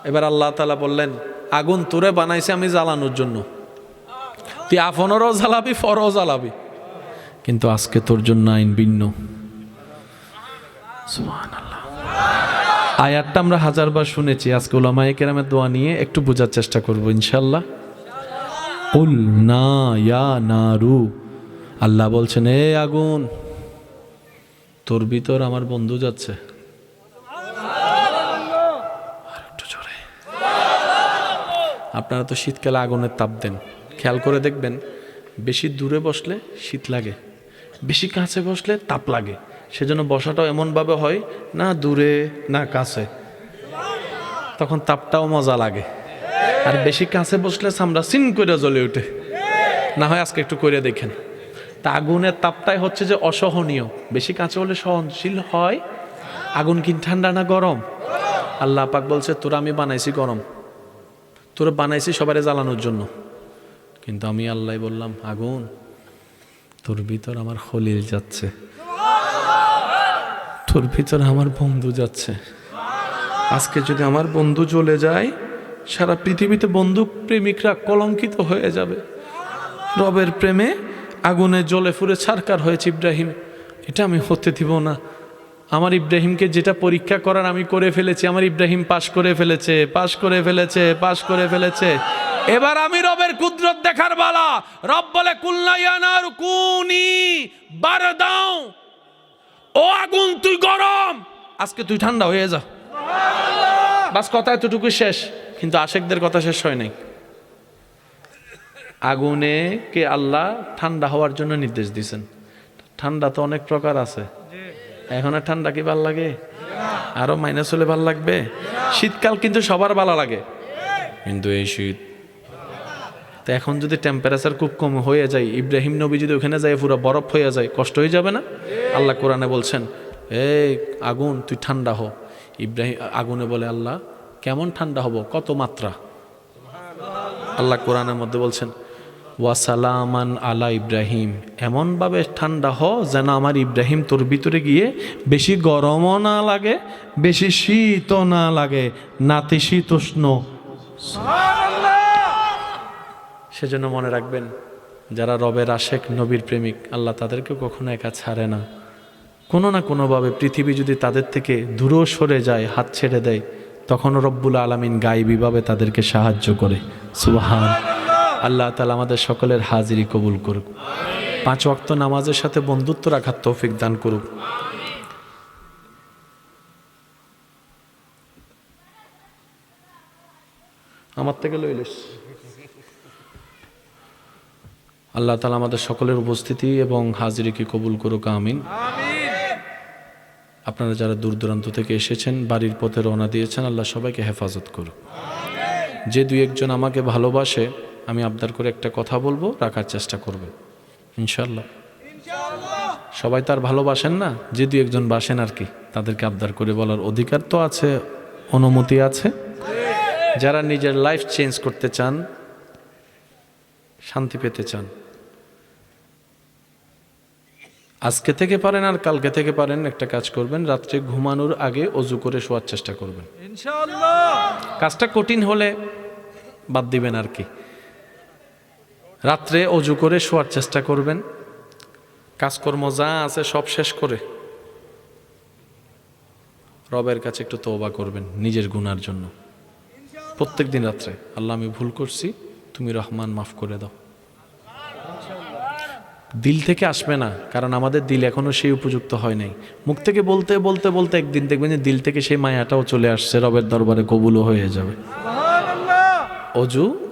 এবার আল্লাহ তাআলা বললেন, আগুন তোরে বানাইছে আমি জ্বালানোর জন্য, তুই আপনেরও জ্বালাবি পরও জ্বালাবি, কিন্তু আজকে তোর জন্য আইন ভিন্ন। সুবহানাল্লাহ। আয়াতটা আমরা হাজারবার শুনেছি, আজকে উলামায়ে কেরামের দোয়া নিয়ে একটু বোঝার চেষ্টা করব ইনশাআল্লাহ। কুল না ইয়া নারু, আল্লাহ বলছেন, এ আগুন তোর ভিতর আমার বন্ধু যাচ্ছে। আর একটু জোরে। আপনারা তো শীতকালে আগুনের তাপ দেন, খেয়াল করে দেখবেন, বেশি দূরে বসলে শীত লাগে, বেশি কাছে বসলে তাপ লাগে। সেজন্য বসাটাও এমনভাবে হয়, না দূরে না কাছে, তখন তাপটাও মজা লাগে। আর বেশি কাছে বসলে চামড়া সিন করে জ্বলে ওঠে। না হয় আজকে একটু করে দেখেন। তা আগুনের তাপটাই হচ্ছে যে অসহনীয়, বেশি কাছে হলে সহনশীল হয়। আগুন কি ঠান্ডা না গরম? আল্লাহ পাক বলছে, তোরা আমি বানাইছি গরম, তোরা বানাইছি সবারে জ্বালানোর জন্য, কিন্তু আমি আল্লাহ বললাম, আগুন তোর ভিতর আমার খলিল যাচ্ছে, তোর ভিতর আমার বন্ধু যাচ্ছে। আজকে যদি আমার বন্ধু চলে যায়, সারা পৃথিবীতে বন্ধু প্রেমিকরা কলঙ্কিত হয়ে যাবে। রবের প্রেমে আগুনে জ্বলে ফুরে ছারকার হয়েছে ইব্রাহিম, এটা আমি হতে দিব না। আমার ইব্রাহিমকে যেটা পরীক্ষা করার আমি করে ফেলেছি, আমার ইব্রাহিম পাশ করে ফেলেছে, পাশ করে ফেলেছে, পাশ করে ফেলেছে। এবার আমি রবের কুদরত দেখার বালা। রব বলে, কুলনা ইয়া নারু কুনি বারদাউ, ও আগুন তুই গরম, আজকে তুই ঠান্ডা হয়ে যা। বাস কথা এতটুকু শেষ, কিন্তু আশেকদের কথা শেষ হয় নাই। আগুনে কে আল্লাহ ঠান্ডা হওয়ার জন্য নির্দেশ দিয়েছেন। ঠান্ডা তো অনেক প্রকার আছে, এখন আর ঠান্ডা কি ভাল লাগে? আরো মাইনাস হলে ভাল লাগবে। শীতকাল কিন্তু সবার ভালো লাগে, কিন্তু এই শীত তো এখন যদি টেম্পারেচার খুব কম হয়ে যায়, ইব্রাহিম নবী যদি ওখানে যায় পুরো বরফ হয়ে যায়, কষ্ট হয়ে যাবে না? আল্লাহ কোরআনে বলছেন, এই আগুন তুই ঠান্ডা হ। ইব্রাহিম আগুনে বলে, আল্লাহ কেমন ঠান্ডা হব, কত মাত্রা? আল্লাহ কোরআনের মধ্যে বলছেন, ওয়াসালামান আলা ইব্রাহিম, এমনভাবে ঠান্ডা হ যেন আমার ইব্রাহিম তোর ভিতরে গিয়ে বেশি গরমও না লাগে, বেশি শীতও না লাগে, নাতিশীতোষ্ণ। সেজন্য মনে রাখবেন, যারা রবের আশেক, নবীর প্রেমিক, আল্লাহ তাদেরকে কখনো একা ছাড়ে না। কোনো না কোনোভাবে পৃথিবী যদি তাদের থেকে দূরেও সরে যায়, হাত ছেড়ে দেয়, তখনও রব্বুল আলামিন গায়বীভাবে তাদেরকে সাহায্য করে। সুবহান আল্লাহ তাআলা আমাদের সকলের হাজিরি কবুল করুক। 5 ওয়াক্ত নামাজের সাথে বন্ধুত্ব রাখার তৌফিক দান করুক। আমার থেকে লইলিস। আল্লাহ তাআলা আমাদের সকলের উপস্থিতি এবং হাজিরিকে কবুল করুক। আমিন। আপনারা যারা দূর দূরান্ত থেকে এসেছেন, বাড়ির পথে রওনা দিয়েছেন, আল্লাহ সবাইকে হেফাজত করুন। যে দুই একজন আমাকে ভালোবাসে, আমি আবদার করে একটা কথা বলবো, রাখার চেষ্টা করবে ইনশাল্লাহ। সবাই তার ভালোবাসেন না, যে দুই একজন বাসেন আর কি, তাদেরকে আবদার করে বলার অধিকার তো আছে, অনুমতি আছে। যারা নিজের লাইফ চেঞ্জ করতে চান, শান্তি পেতে চান, আজকে থেকে পারেন আর কালকে থেকে পারেন, একটা কাজ করবেন, রাত্রে ঘুমানোর আগে অজু করে শোয়ার চেষ্টা করবেন ইনশাআল্লাহ। কাজটা কঠিন হলে বাদ দিবেন আর কি। রাত্রে অজু করে শোয়ার চেষ্টা করবেন, কাজকর্ম যা আছে সব শেষ করে রবের কাছে একটু তওবা করবেন নিজের গুনার জন্য। প্রত্যেক দিন রাত্রে, আল্লাহ আমি ভুল করছি, তুমি রহমান মাফ করে দাও। দিল থেকে আসবে না, কারণ আমাদের দিল এখনো সেই উপযুক্ত হয় নাই। মুখ থেকে বলতে বলতে বলতে একদিন দেখবেন যে দিল থেকে সেই মায়াটাও চলে আসছে, রবের দরবারে কবুলও হয়ে যাবে।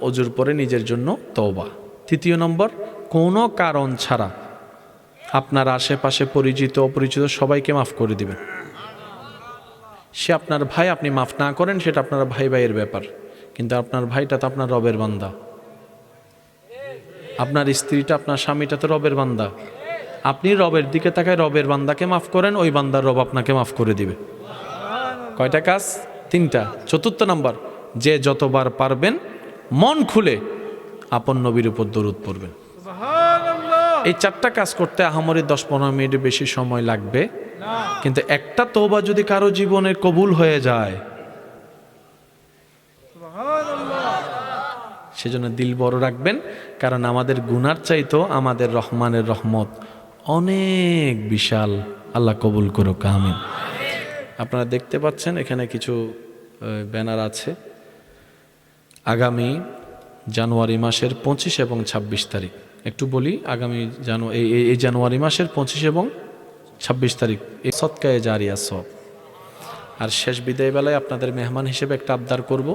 অজুর পরে নিজের জন্য তওবা। তৃতীয় নম্বর, কোনো কারণ ছাড়া আপনার আশেপাশে পরিচিত অপরিচিত সবাইকে মাফ করে দিবেন। সে আপনার ভাই, আপনি মাফ না করেন সেটা আপনার ভাই ভাইয়ের ব্যাপার, কিন্তু আপনার ভাইটা তো আপনার রবের বান্দা, আপনার স্ত্রীটা, আপনার স্বামীটা তো রবের বান্দা। আপনি রবের দিকে তাকায় রবের বান্দাকে মাফ করেন, ওই বান্দার রব আপনাকে মাফ করে দিবে। কয়টা কাজ? তিনটা। চতুর্থ নাম্বার, যে যতবার পারবেন মন খুলে আপন নবীর উপর দরুদ পড়বেন। এই চারটা কাজ করতে আহামরি 10-15 মিনিট বেশি সময় লাগবে, কিন্তু একটা তওবা যদি কারো জীবনে কবুল হয়ে যায়, সেজন্য দিল বড় রাখবেন, কারণ আমাদের গুনার চাইতো আমাদের রহমানের রহমত অনেক বিশাল। আল্লাহ কবুল করুক, আমিন। আপনারা দেখতে পাচ্ছেন এখানে কিছু ব্যানার আছে। আগামী জানুয়ারি মাসের 25 এবং 26 তারিখ, একটু বলি, আগামী এই জানুয়ারি মাসের 25 এবং 26 তারিখ এই সদকায়ে জারিয়া সব। আর শেষ বিদায় বেলায় আপনাদের মেহমান হিসেবে একটা আবদার করব,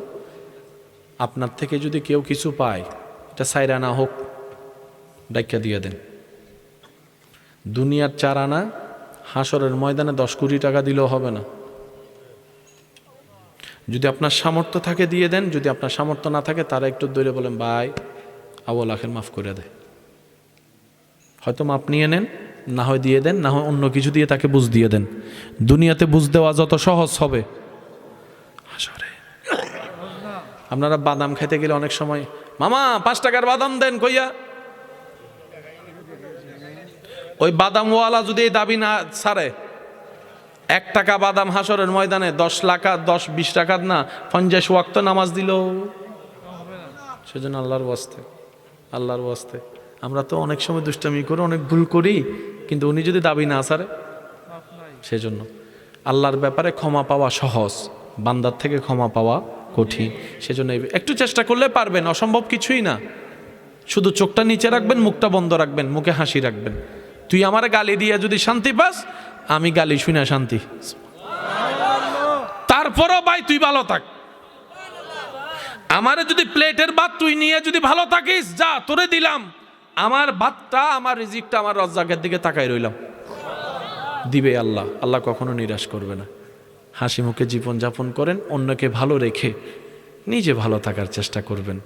আপনার থেকে যদি কেউ কিছু পায়, এটা সাইরা না হোক, ডাইকা দিয়ে দেন। দুনিয়ার 4 আনা হাসরের ময়দানে 10 কোটি টাকা দিলেও হবে না। যদি আপনার সামর্থ্য থাকে দিয়ে দেন, যদি আপনার সামর্থ্য না থাকে তারা একটু দৌড়ে বলেন, ভাই আউয়াল আখের মাফ করে দেয়। হয়তো মাপ নিয়ে নেন, না হয় দিয়ে দেন, না হয় অন্য কিছু দিয়ে তাকে বুঝ দিয়ে দেন। দুনিয়াতে বুঝ দেওয়া যত সহজ হবে, হাসরে আপনারা বাদাম খেতে গেলে অনেক সময়, মামা 5 টাকার বাদাম দেন কইয়া, ওই বাদামওয়ালা যদি এই দাবি না ছাড়ে, 1 টাকা বাদাম হাসরের ময়দানে 10 লাখ 10-20 টাকা না 50 ওয়াক্ত নামাজ দিল। সেজন্য আল্লাহর ওয়াস্তে আমরা তো অনেক সময় দুষ্টামি করে অনেক ভুল করি, কিন্তু উনি যদি দাবি না ছাড়ে, সেজন্য আল্লাহর ব্যাপারে ক্ষমা পাওয়া সহজ, বান্দার থেকে ক্ষমা পাওয়া কঠিন। সেজন্য একটু চেষ্টা করলে পারবেন, অসম্ভব কিছুই না। শুধু চোখটা নিচে রাখবেন, মুখটা বন্ধ রাখবেন, মুখে হাসি রাখবেন। তুই আমার গালি দিয়ে যদি শান্তি পাস, আমি গালি শুনে শান্তি। তারপরও ভাই তুই ভালো থাক, আমারে যদি প্লেটের ভাত তুই নিয়ে যদি ভালো থাকিস, যা তোরে দিলাম, আমার ভাতটা, আমার রিজিকটা আমার রজ্জাকের দিকে তাকাই রইলাম, দিবে আল্লাহ। আল্লাহ কখনো নিরাশ করবে না। হাসি মুখে জীবন যাপন করেন, অন্যকে ভালো রেখে নিজে ভালো থাকার চেষ্টা করবেন।